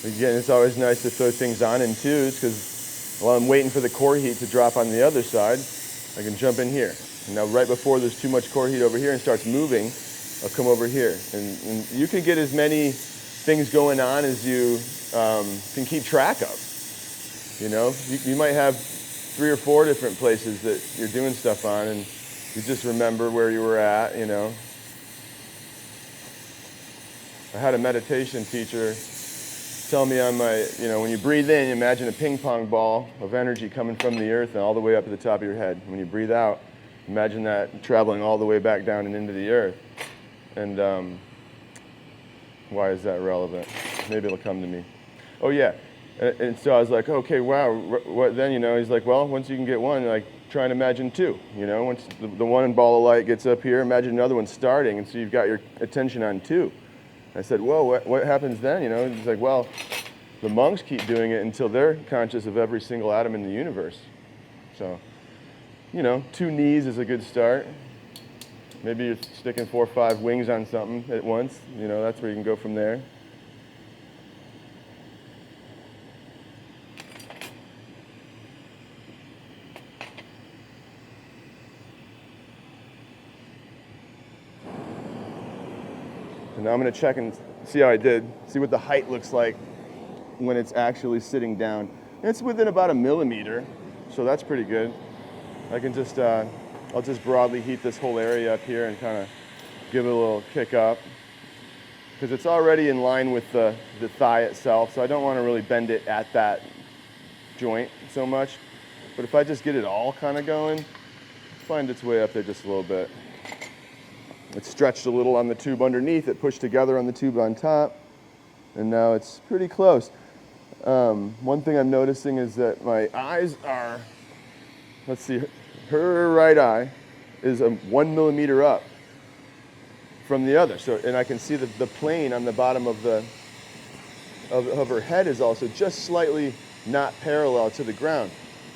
Again, it's always nice to throw things on in twos, because while I'm waiting for the core heat to drop on the other side, I can jump in here. And now right before there's too much core heat over here and starts moving, I'll come over here. And you can get as many things going on as you can keep track of. You know, you might have 3 or 4 different places that you're doing stuff on, and you just remember where you were at, you know. I had a meditation teacher tell me on my, you know, when you breathe in, imagine a ping pong ball of energy coming from the earth and all the way up to the top of your head. When you breathe out, imagine that traveling all the way back down and into the earth. And why is that relevant? Maybe it'll come to me. Oh yeah, and so I was like, okay, wow, what then, you know? He's like, well, once you can get one, like, try and imagine 2, you know? Once the one ball of light gets up here, imagine another one starting, and so you've got your attention on 2. I said, whoa, what happens then, you know? He's like, well, the monks keep doing it until they're conscious of every single atom in the universe. So, you know, 2 knees is a good start. Maybe you're sticking 4 or 5 wings on something at once. You know, that's where you can go from there. And now I'm going to check and see how I did, see what the height looks like when it's actually sitting down. It's within about 1 millimeter, so that's pretty good. I can just, I'll just broadly heat this whole area up here and kind of give it a little kick up, because it's already in line with the thigh itself, so I don't want to really bend it at that joint so much. But if I just get it all kind of going, find its way up there just a little bit. It stretched a little on the tube underneath, it pushed together on the tube on top, and now it's pretty close. One thing I'm noticing is that my eyes are, let's see, her right eye is 1 millimeter up from the other. So, and I can see the plane on the bottom of her head is also just slightly not parallel to the ground.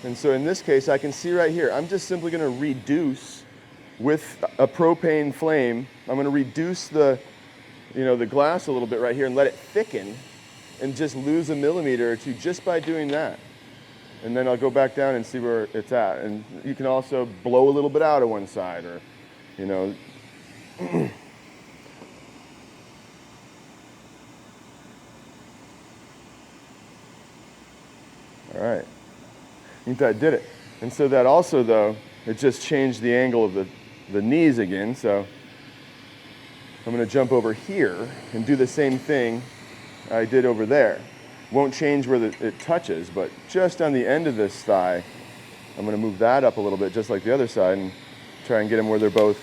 And so in this case, I can see right here, I'm just simply going to reduce with a propane flame. I'm going to reduce the glass a little bit right here and let it thicken and just lose 1 millimeter or 2 just by doing that. And then I'll go back down and see where it's at. And you can also blow a little bit out of one side, or, you know. All right. I think that did it. And so that also, though, it just changed the angle of the knees again. So I'm going to jump over here and do the same thing I did over there. Won't change where it touches, but just on the end of this thigh, I'm going to move that up a little bit, just like the other side, and try and get them where they're both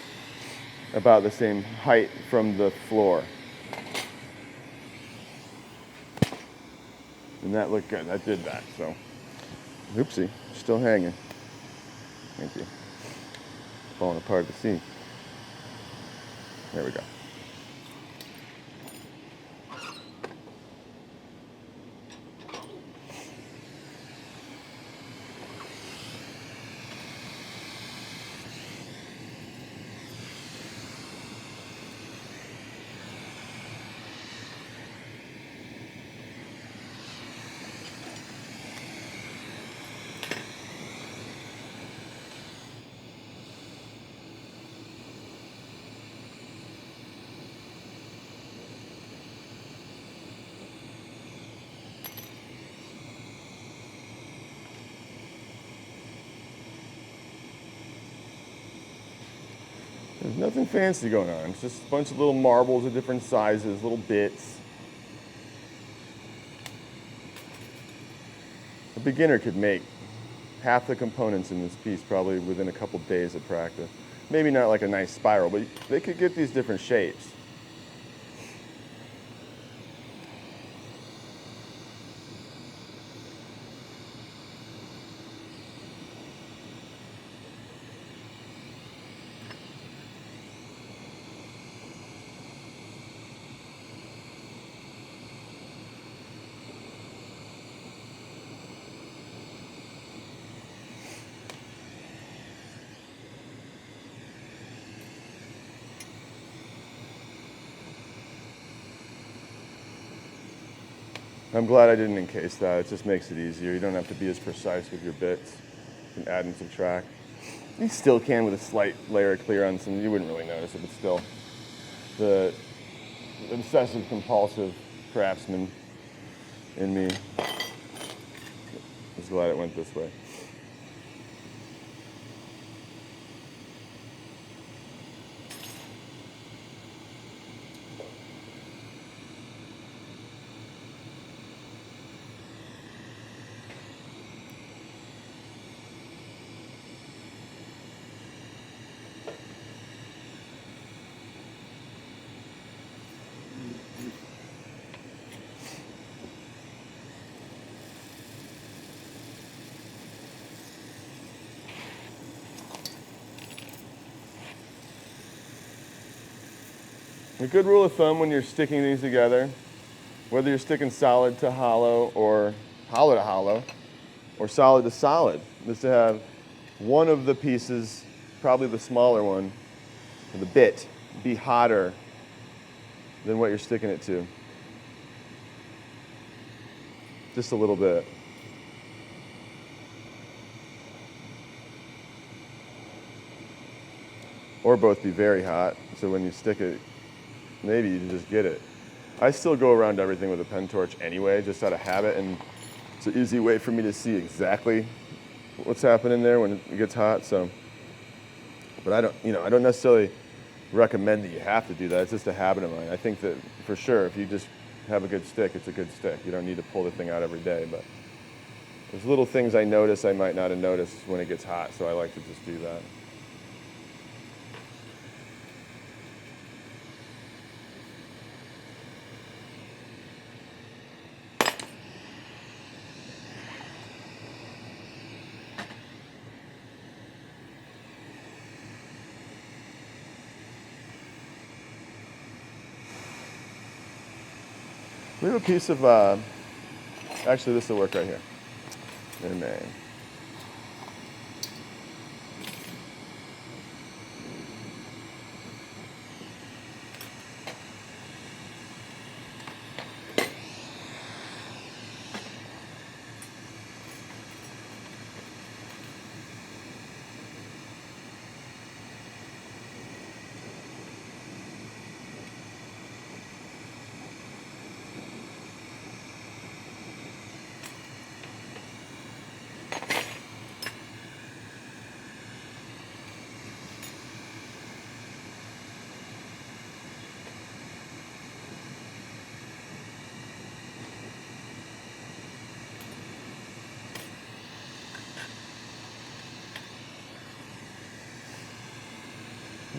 about the same height from the floor. And that looked good. That did that. So, oopsie, still hanging. Thank you. Falling apart at the seam. There we go. There's nothing fancy going on. It's just a bunch of little marbles of different sizes, little bits. A beginner could make half the components in this piece probably within a couple days of practice. Maybe not like a nice spiral, but they could get these different shapes. I'm glad I didn't encase that. It just makes it easier. You don't have to be as precise with your bits. You can add and subtract. You still can with a slight layer of clearance, and you wouldn't really notice it, but still. The obsessive compulsive craftsman in me is glad it went this way. A good rule of thumb when you're sticking these together, whether you're sticking solid to hollow or hollow to hollow or solid to solid, is to have one of the pieces, probably the smaller one, or the bit, be hotter than what you're sticking it to. Just a little bit. Or both be very hot, so when you stick it, maybe you just get it. I still go around everything with a pen torch anyway, just out of habit, and it's an easy way for me to see exactly what's happening there when it gets hot. So, but I don't necessarily recommend that you have to do that. It's just a habit of mine. I think that for sure, if you just have a good stick, it's a good stick. You don't need to pull the thing out every day, but there's little things I notice I might not have noticed when it gets hot, so I like to just do that. We have a piece of, actually this will work right here. In Maine.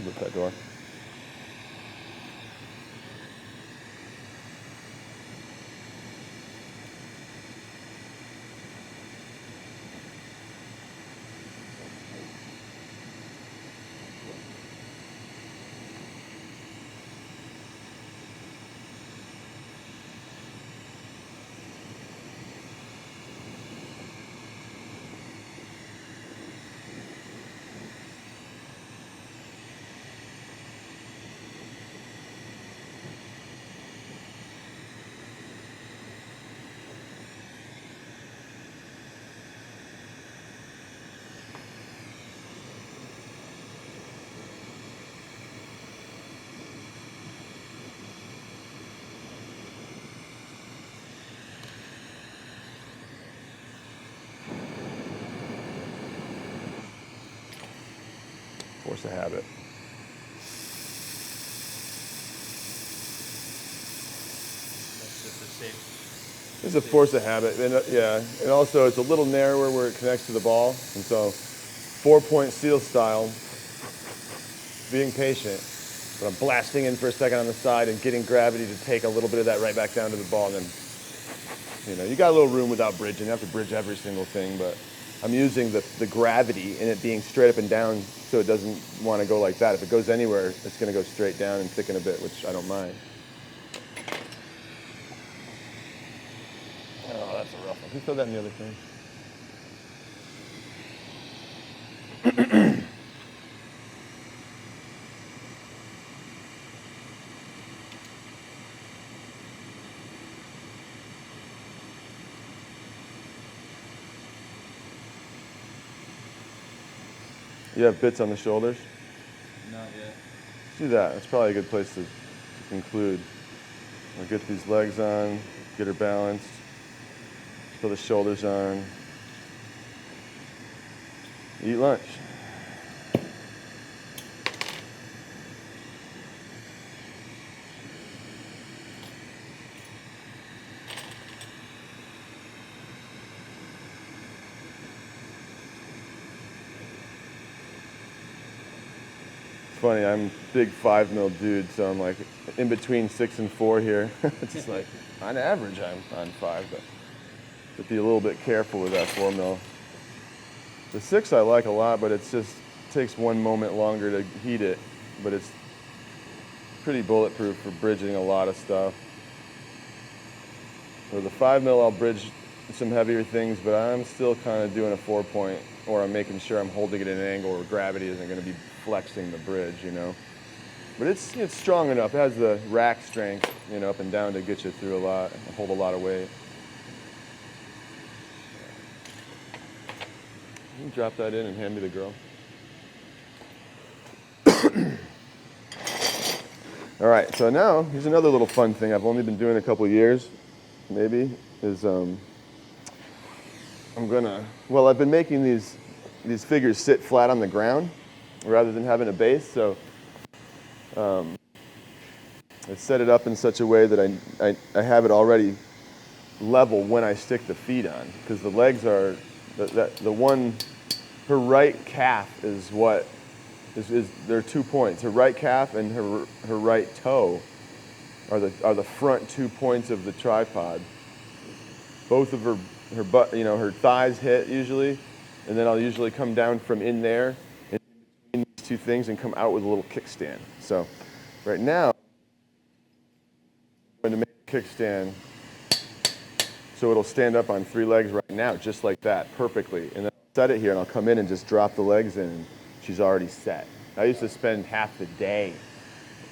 Lift that door. Force a habit. That's just a safe. It's a force of habit, and yeah, and also it's a little narrower where it connects to the ball, and so 4-point seal style, being patient, but I'm blasting in for a second on the side and getting gravity to take a little bit of that right back down to the ball, and then, you got a little room without bridging. You have to bridge every single thing, but I'm using the gravity in it being straight up and down so it doesn't want to go like that. If it goes anywhere, it's going to go straight down and thicken a bit, which I don't mind. Oh, that's a rough one. Who threw that in the other thing? You have bits on the shoulders? Not yet. Let's do that. That's probably a good place to conclude. I'll get these legs on, get her balanced, put the shoulders on, eat lunch. Funny, I'm a big 5 mil dude, so I'm like in between 6 and 4 here. It's just like, on average, I'm on 5, but to be a little bit careful with that 4 mil. The 6 I like a lot, but it's just takes 1 moment longer to heat it, but it's pretty bulletproof for bridging a lot of stuff. With the 5 mil, I'll bridge some heavier things, but I'm still kind of doing a 4-point, or I'm making sure I'm holding it at an angle where gravity isn't going to be flexing the bridge, you know. But it's strong enough. It has the rack strength, you know, up and down to get you through a lot, hold a lot of weight. You can drop that in and hand me the girl. All right, so now here's another little fun thing I've only been doing a couple years, maybe, is I've been making these figures sit flat on the ground rather than having a base, so I set it up in such a way that I have it already level when I stick the feet on, because the legs are, her right calf is what, there are 2 points. Her right calf and her right toe are the front 2 points of the tripod. Both of her butt, you know, her thighs hit usually, and then I'll usually come down from in there in between these 2 things and come out with a little kickstand. So right now, I'm going to make a kickstand so it'll stand up on 3 legs right now, just like that, perfectly. And then I'll set it here and I'll come in and just drop the legs in and she's already set. I used to spend half the day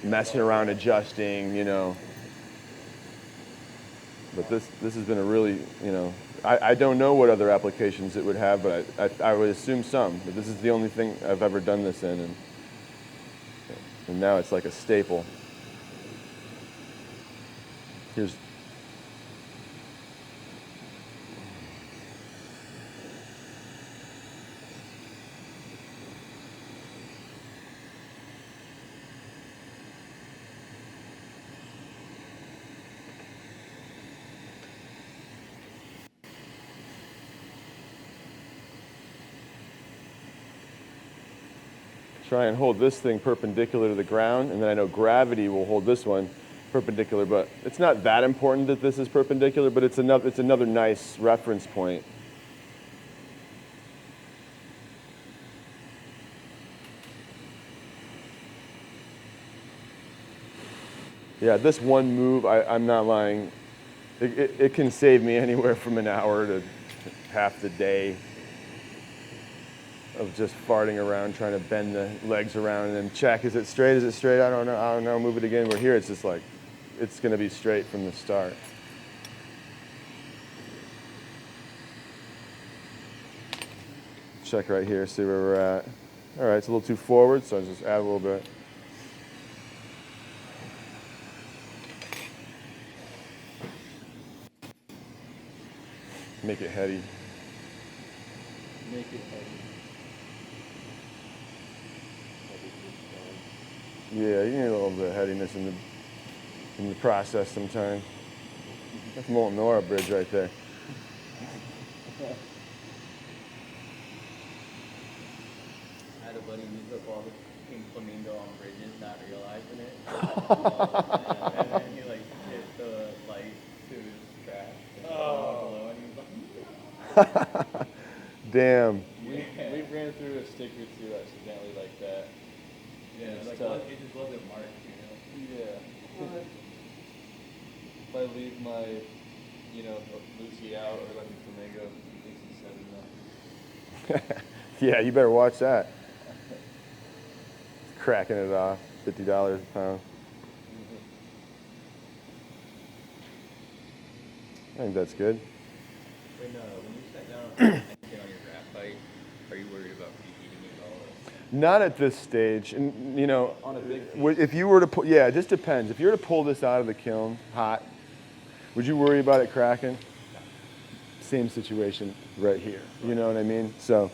messing around, adjusting, you know. But this has been a really, you know, I don't know what other applications it would have, but I would assume some. But this is the only thing I've ever done this in, and now it's like a staple. Here's try and hold this thing perpendicular to the ground, and then I know gravity will hold this one perpendicular, but it's not that important that this is perpendicular, but it's another nice reference point. Yeah, this one move, I'm not lying, it can save me anywhere from an hour to half the day of just farting around, trying to bend the legs around and then check, is it straight, I don't know, move it again. Where here it's just like, it's gonna be straight from the start. Check right here, see where we're at. All right, it's a little too forward, so I'll just add a little bit. Make it heady. Make it heavy. Yeah, you need a little bit of headiness in the process sometimes. That's Molten Nora Bridge right there. I had a buddy use up all the pink flamingo on bridges, not realizing it. And then he like hit the light to his track. And he was like, Damn. We ran through a stick or two accidentally like that. yeah, It's like tough. it just wasn't marked, you know. Yeah. If I leave my, you know, Lucy out or let me flamingo, he thinks he's set enough. Yeah, you better watch that. Cracking it off, $50 a pound. I think that's good. When you sat down anything on your graphite, are you worried about preheating it at all? Not at this stage. And, you know, On a big if you were to pull, yeah, it just depends. If you were to pull this out of the kiln hot, would you worry about it cracking? Same situation right here. You know what I mean? So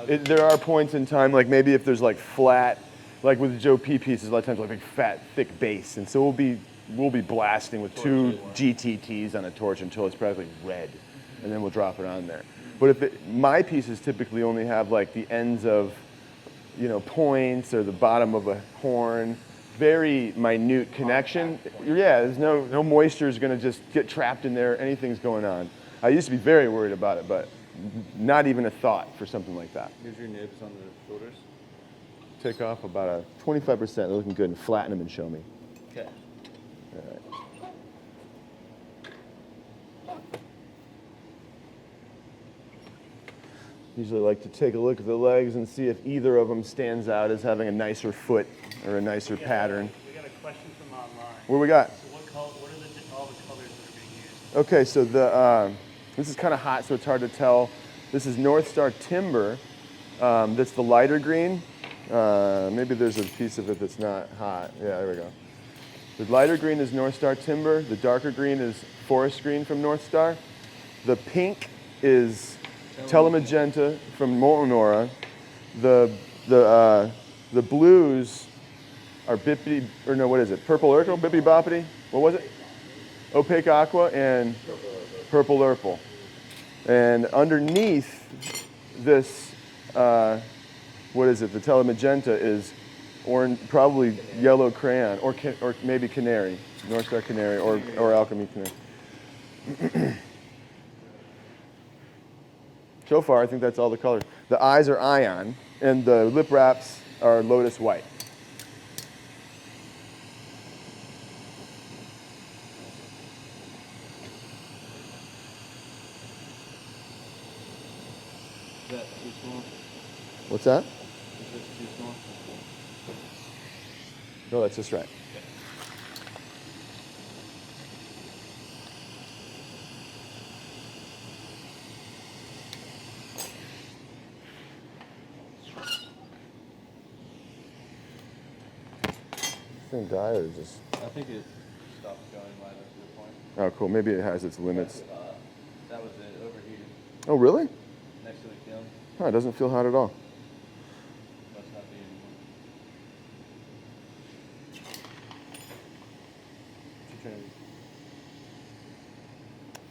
there are points in time, like maybe if there's like flat, like with the Joe P pieces, a lot of times like big fat, thick base, and so we'll be blasting with two GTTs on a torch until it's practically red, and then we'll drop it on there. But my pieces typically only have like the ends of, you know, points or the bottom of a horn, very minute connection. Yeah, there's no moisture is going to just get trapped in there. Anything's going on. I used to be very worried about it, but not even a thought for something like that. Here's your nibs on the shoulders. Take off about a 25%. They're looking good, and flatten them and show me. Okay. All right. Usually like to take a look at the legs and see if either of them stands out as having a nicer foot or a nicer pattern. We got a question from online. What we got? So what are all the colors that are being used? Okay, so this is kind of hot, so it's hard to tell. This is North Star Timber. That's the lighter green. Maybe there's a piece of it that's not hot. Yeah, there we go. The lighter green is North Star Timber. The darker green is Forest Green from North Star. The pink is Telemagenta from Molten The blues are Bippity, or no, what is it? Purple Urkel, Bippity Boppity? What was it? Opaque Aqua and Purple Urkel. And underneath this, what is it? The Telemagenta is orange, probably yellow crayon, or maybe canary, North Star Canary, or Alchemy Canary. So far, I think that's all the colors. The eyes are ion, and the lip wraps are lotus white. Is that too small? What's that? Is this too small? No, that's just right. Thing die or just? I think it stopped going right up to the point. Oh, cool. Maybe it has its limits. That was it, overheated, Oh, really? next to the kiln. Oh, it doesn't feel hot at all. Must not be anymore.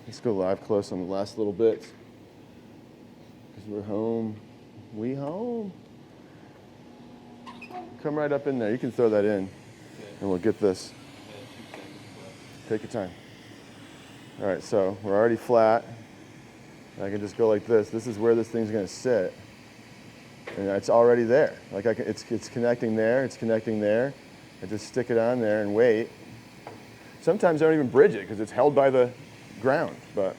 Let's go live close on the last little bits. Because we're home. We home. Come right up in there. You can throw that in. Okay. And we'll get this. Yeah, 2 seconds left. Take your time. All right, so we're already flat. I can just go like this. This is where this thing's going to sit. And it's already there. Like it's connecting there. It's connecting there. I just stick it on there and wait. Sometimes I don't even bridge it because it's held by the ground. But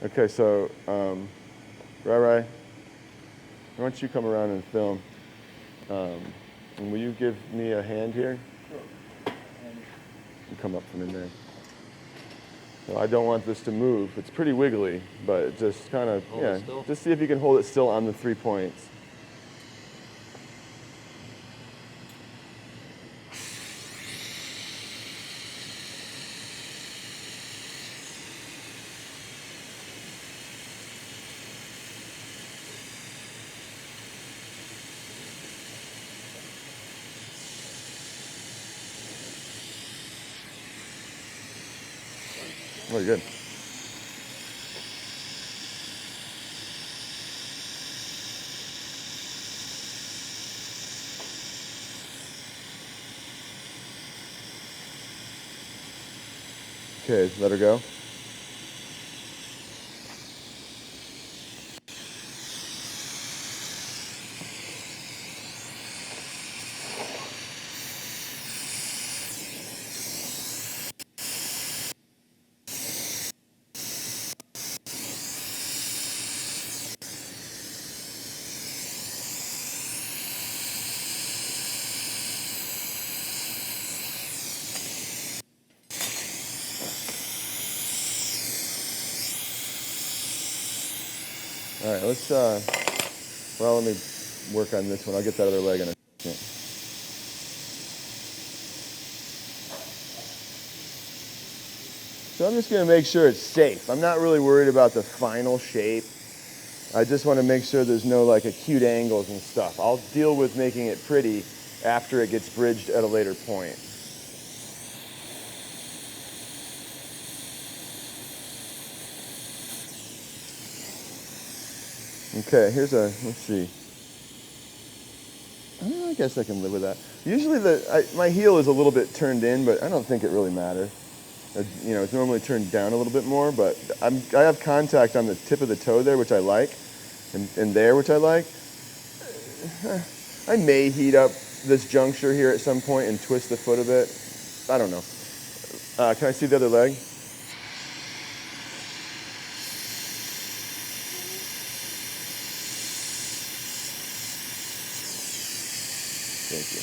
okay, so Rai, why don't you come around and film? And will you give me a hand here? Sure. You come up from in there. So I don't want this to move. It's pretty wiggly, but just kind of, Hold it still? just see if you can hold it still on the 3 points. Very good. Okay, let her go. All right, let's, well, let me work on this one. I'll get that other leg in a second. So I'm just going to make sure it's safe. I'm not really worried about the final shape. I just want to make sure there's no like acute angles and stuff. I'll deal with making it pretty after it gets bridged at a later point. Okay, here's a, let's see. I guess I can live with that. Usually my heel is a little bit turned in, but I don't think it really matters. You know, it's normally turned down a little bit more, but I have contact on the tip of the toe there, which I like, and there, which I like. I may heat up this juncture here at some point and twist the foot a bit. I don't know. Can I see the other leg? Thank you.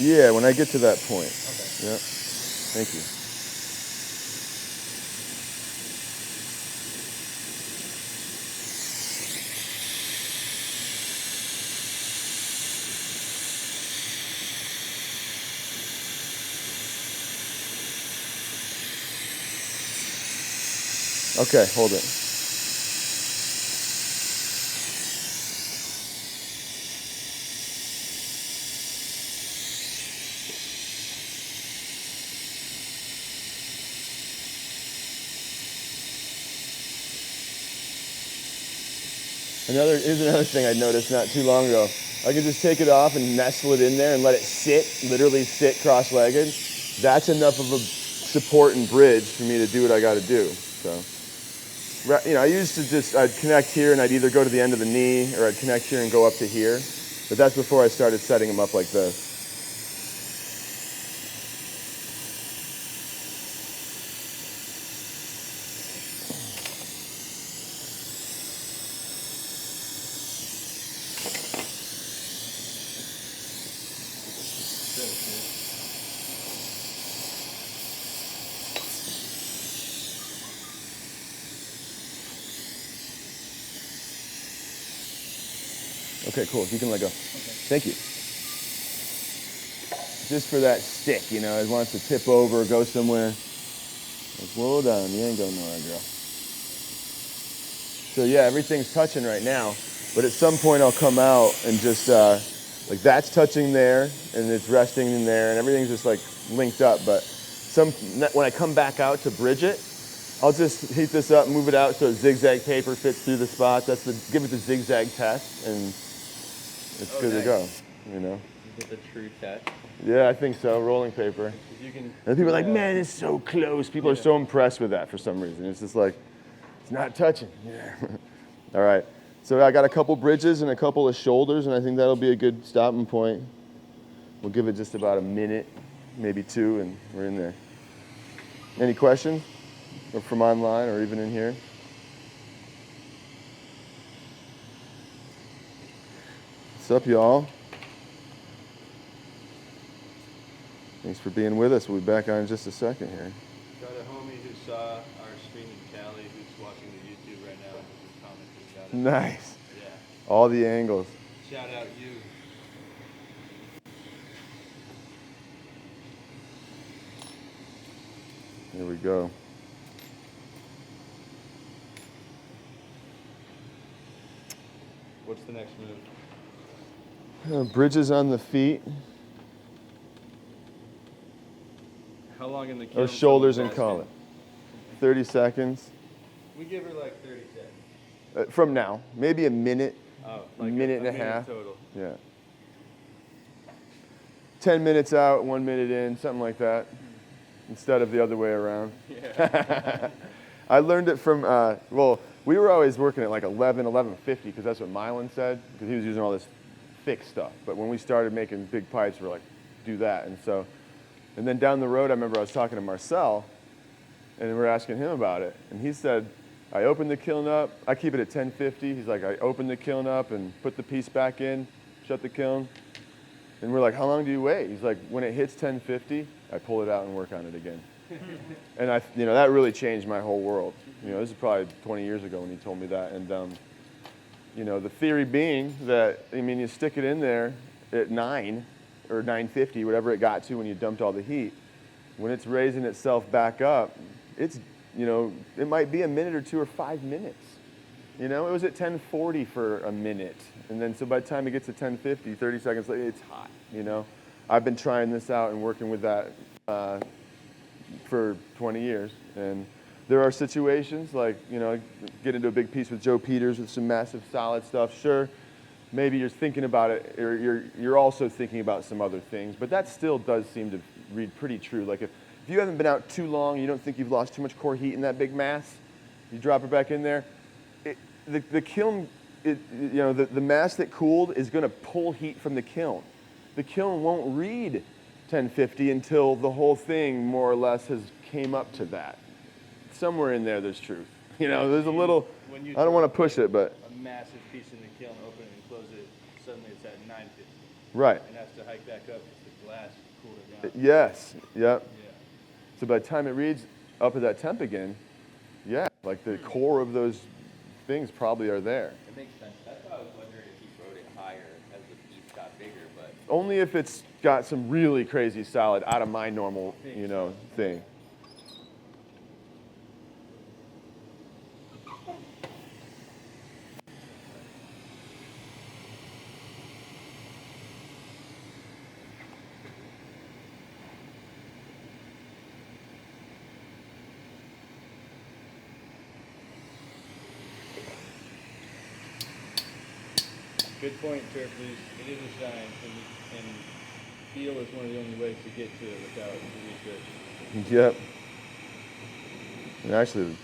Yeah, when I get to that point. Okay. Yeah. Thank you. Okay, hold it. Here's another thing I noticed not too long ago. I can just take it off and nestle it in there and let it sit, literally sit cross-legged. That's enough of a support and bridge for me to do what I got to do. So, you know, I used to I'd connect here and I'd either go to the end of the knee or I'd connect here and go up to here. But that's before I started setting them up like this. Okay, cool. You can let go. Okay. Thank you. Just for that stick, you know, it wants to tip over, go somewhere. Like, slow down. You ain't going nowhere, girl. So yeah, everything's touching right now, but at some point I'll come out and just, like that's touching there, and it's resting in there, and everything's just like linked up, but when I come back out to bridge it, I'll just heat this up, move it out so zigzag paper fits through the spots. Give it the zigzag test, and it's good to go, you know? You get the true test. Yeah, I think so, rolling paper. And people are like, man, it's so close. People are so impressed with that for some reason. It's just like, it's not touching. Yeah. All right, so I got a couple bridges and a couple of shoulders, and I think that'll be a good stopping point. We'll give it just about a minute, maybe two, and we're in there. Any questions? Or from online or even in here? What's up, y'all? Thanks for being with us. We'll be back on in just a second here. Got a homie who saw our stream in Cali who's watching the YouTube right now and just commented about it. Nice. Yeah. All the angles. Shout out you. Here we go. What's the next move? Bridges on the feet. How long in the kiln? Or shoulders and collar. 30 seconds. We give her like 30 seconds. From now. Maybe a minute. Oh, a like minute and a half. Total. Yeah. 10 minutes out, 1 minute in, something like that. Instead of the other way around. Yeah. I learned it from, well, we were always working at like 11:50 because that's what Mylan said, because he was using all this thick stuff. But when we started making big pipes, we're like, do that. And then down the road, I remember I was talking to Marcel, and we were asking him about it. And he said, I open the kiln up, I keep it at 10:50. He's like, I open the kiln up and put the piece back in, shut the kiln. And we're like, how long do you wait? He's like, when it hits 10:50, I pull it out and work on it again. And that really changed my whole world. This is probably 20 years ago when he told me that. And the theory being that, you stick it in there at 9 or 950, whatever it got to when you dumped all the heat. When it's raising itself back up, it might be a minute or 2 or 5 minutes. It was at 1040 for a minute. And then so by the time it gets to 1050, 30 seconds later, it's hot, I've been trying this out and working with that for 20 years. And there are situations like, get into a big piece with Joe Peters with some massive solid stuff. Sure, maybe you're thinking about it, or you're also thinking about some other things, but that still does seem to read pretty true. Like if you haven't been out too long, you don't think you've lost too much core heat in that big mass, you drop it back in there, the kiln, the mass that cooled is going to pull heat from the kiln. The kiln won't read 1050 until the whole thing more or less has came up to that. Somewhere in there's truth. There's a little, I don't want to push it, but. A massive piece in the kiln, open it and close it, suddenly it's at 950. Right. And has to hike back up because the glass cooled it down. Yes, yep. Yeah. So by the time it reads up at that temp again, yeah, like the core of those things probably are there. It makes sense. That's why I was wondering if he wrote it higher as the piece got bigger, but Only if it's got some really crazy solid out of my normal, thing. Good point, Turflees. It is a science, and feel is one of the only ways to get to it without the research. Yep. And actually,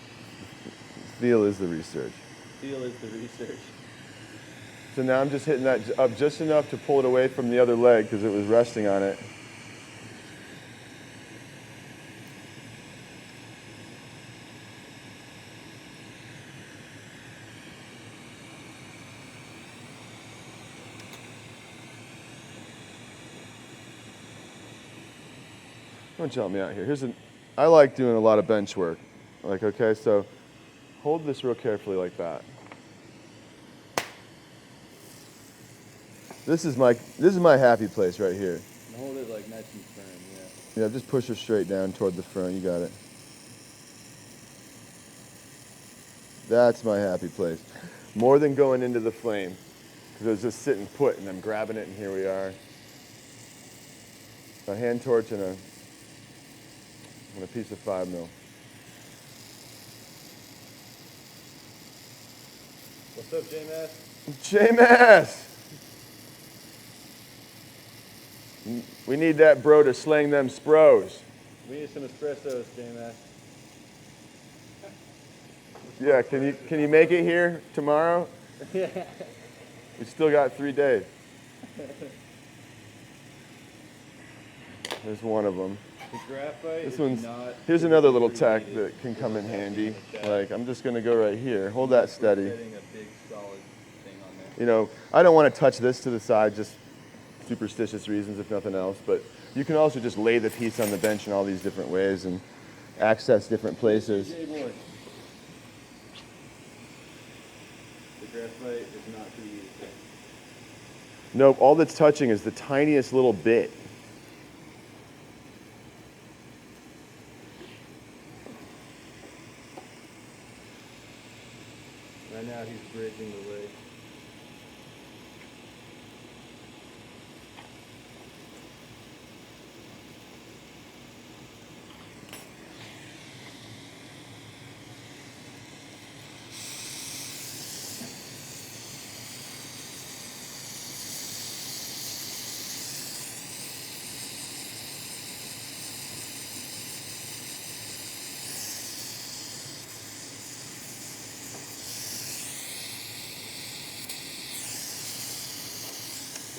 feel is the research. Feel is the research. So now I'm just hitting that up just enough to pull it away from the other leg because it was resting on it. Don't help me out here. I like doing a lot of bench work. Okay, so hold this real carefully like that. This is my happy place right here. And hold it like nice and firm, yeah. Yeah, just push her straight down toward the front. You got it. That's my happy place. More than going into the flame. Because I was just sitting put and I'm grabbing it and here we are. A hand torch and a piece of 5 mil. What's up, J-Mass? J-Mass! We need that bro to slang them spros. We need some espressos, J-Mass. Yeah, can you make it here tomorrow? Yeah. We still got 3 days. There's one of them. The graphite This is one's, not... here's another little tack that can come in handy. Like, I'm just gonna go right here. Hold that steady. Getting a big solid thing on there. I don't want to touch this to the side, just superstitious reasons, if nothing else. But you can also just lay the piece on the bench in all these different ways and access different places. J-boy. The graphite is not to be used there. Nope, all that's touching is the tiniest little bit. Right now he's bridging the leg.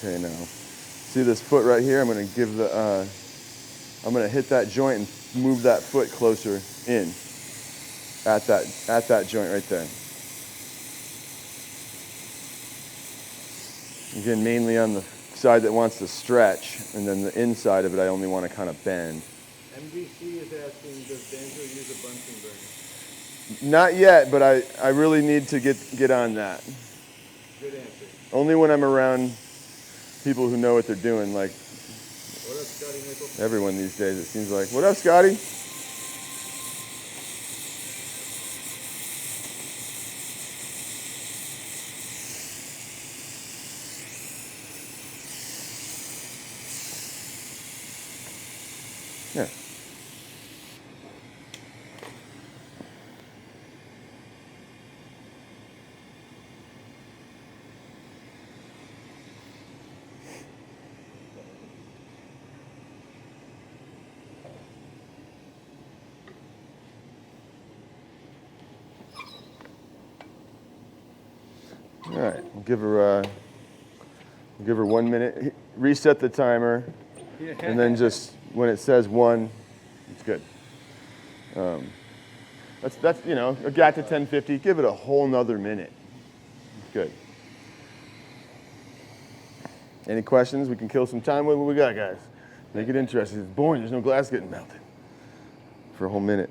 Okay, now, see this foot right here? I'm gonna I'm gonna hit that joint and move that foot closer in at that joint right there. Again, mainly on the side that wants to stretch, and then the inside of it I only want to kind of bend. MDC is asking, does Banjo use a Bunsen burner? Not yet, but I really need to get on that. Good answer. Only when I'm around people who know what they're doing, like What up, Scotty Nickel? everyone these days, it seems like. What up, Scotty? Yeah. All right, we'll give her 1 minute. Reset the timer, and then just when it says 1, it's good. That's you know, got to 10:50. Give it a whole nother minute. Good. Any questions? We can kill some time. What we got, guys? Make it interesting. It's boring. There's no glass getting melted for a whole minute.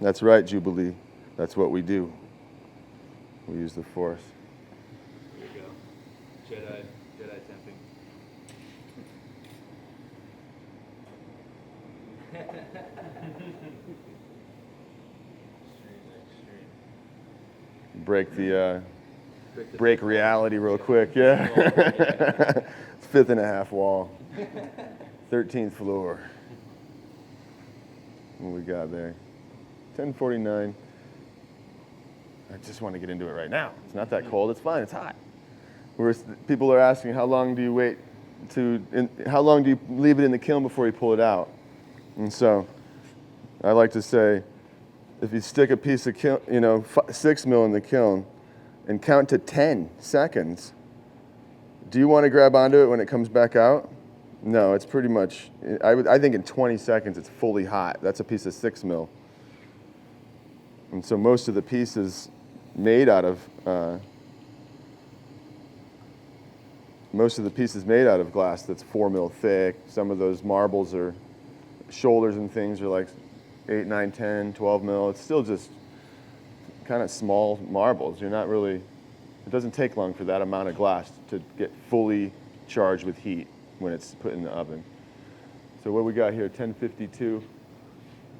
That's right, Jubilee. That's what we do. We use the Force. Here we go. Jedi temping. Break reality real quick, yeah. It's 5.5 wall. 13th floor. What we got there? 10:49. I just want to get into it right now. It's not that cold. It's fine. It's hot. People are asking, how long do you wait how long do you leave it in the kiln before you pull it out? And so I like to say, if you stick a piece of 6 mil in the kiln and count to 10 seconds, do you want to grab onto it when it comes back out? No, it's pretty much, I think in 20 seconds it's fully hot. That's a piece of 6 mil. And so most of the pieces made out of glass that's 4 mil thick. Some of those marbles are shoulders and things are like 8, 9, 10, 12 mil. It's still just kind of small marbles. You're not really, it doesn't take long for that amount of glass to get fully charged with heat when it's put in the oven. So what we got here, 10:52.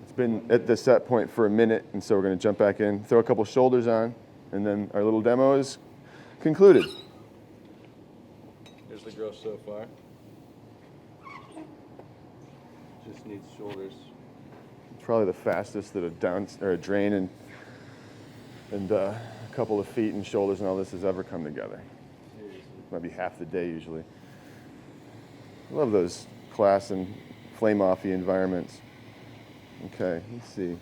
It's been at the set point for a minute, and so we're going to jump back in, throw a couple shoulders on, and then our little demo is concluded. Here's the gross so far. Just needs shoulders. It's probably the fastest that a drain and a couple of feet and shoulders and all this has ever come together. Might be half the day usually. I love those class and flame-offy environments. Okay, let's see.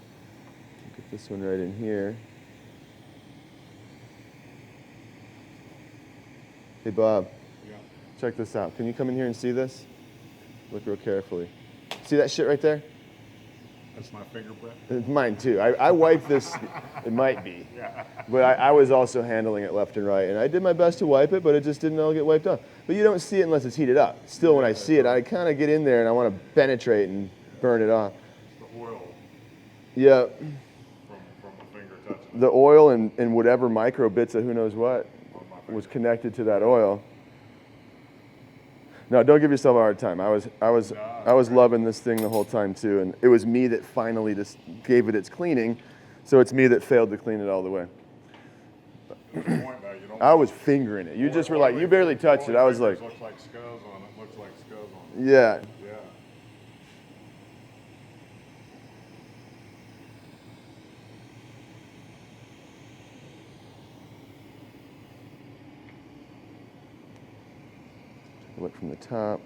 Get this one right in here. Hey, Bob. Yeah. Check this out. Can you come in here and see this? Look real carefully. See that shit right there? That's my fingerprint. It's mine too. I wiped this. It might be. Yeah. But I was also handling it left and right, and I did my best to wipe it, but it just didn't all get wiped off. But you don't see it unless it's heated up. Still, when I see it, I kind of get in there and I want to penetrate and burn it off. It's the oil Yeah, from a finger touching the oil and whatever micro bits of who knows what on my finger. was connected to that oil. No, don't give yourself a hard time. I was loving this thing the whole time too, and it was me that finally just gave it its cleaning, so it's me that failed to clean it all the way. Good point, though. You don't I was fingering it. You just were like, you barely touched it. I was like, looks like scuzz on it. Looks like scuzz on it. yeah. Yeah. Look from the top.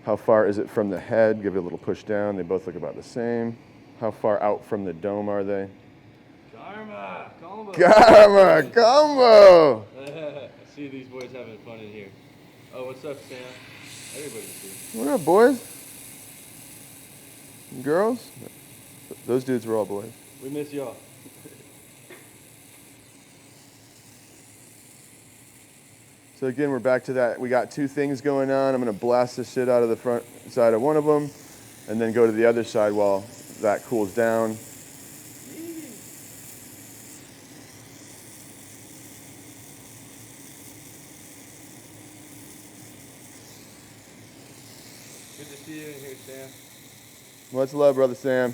How far is it from the head? Give it a little push down. They both look about the same. How far out from the dome are they? Karma! Combo! Karma combo! I see these boys having fun in here. Oh, what's up, Sam? Everybody's here. What up, boys? And girls? Those dudes were all boys. We miss y'all. So again, we're back to that. We got two things going on. I'm gonna blast the shit out of the front side of one of them, and then go to the other side while that cools down. Good to see you in here, Sam. Much love, brother Sam.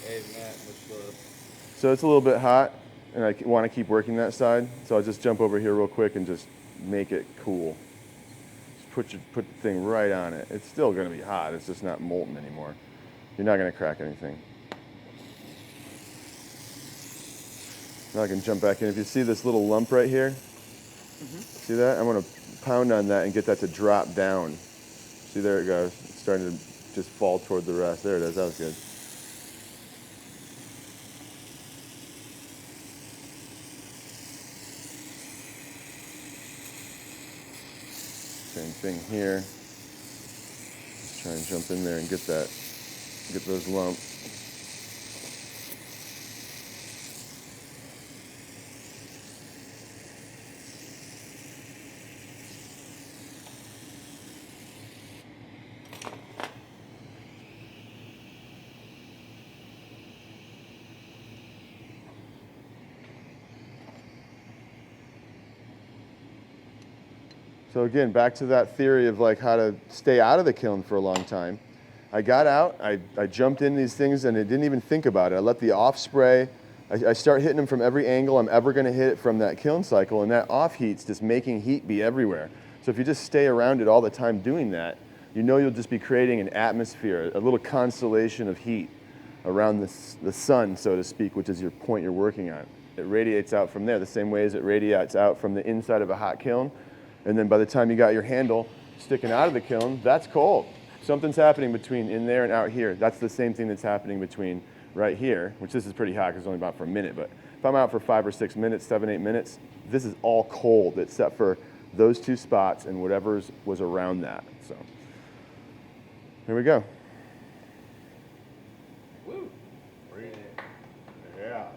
Hey, Matt, much love. So it's a little bit hot, and I want to keep working that side. So I'll just jump over here real quick and just make it cool. Just put the thing right on it. It's still going to be hot. It's just not molten anymore. You're not going to crack anything. Now I can jump back in. If you see this little lump right here, see that? I'm going to pound on that and get that to drop down. See, there it goes. It's starting to just fall toward the rest. There it is. That was good. Same thing here. Just try and jump in there and get those lumps. So again, back to that theory of like how to stay out of the kiln for a long time. I got out, I jumped in these things and I didn't even think about it. I let the off spray, I start hitting them from every angle I'm ever gonna hit it from that kiln cycle, and that off heat's just making heat be everywhere. So if you just stay around it all the time doing that, you know you'll just be creating an atmosphere, a little constellation of heat around the sun, so to speak, which is your point you're working on. It radiates out from there the same way as it radiates out from the inside of a hot kiln. And then by the time you got your handle sticking out of the kiln, that's cold. Something's happening between in there and out here. That's the same thing that's happening between right here, which this is pretty hot because it's only about for a minute, but if I'm out for 5 or 6 minutes, 7, 8 minutes, this is all cold except for those two spots and whatever was around that. So here we go. Woo! Yeah.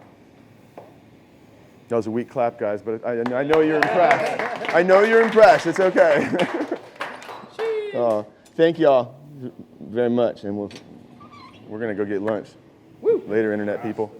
That was a weak clap, guys, but I know you're impressed. I know you're impressed. It's okay. Thank y'all very much, and we're gonna go get lunch. Woo! Later, internet people.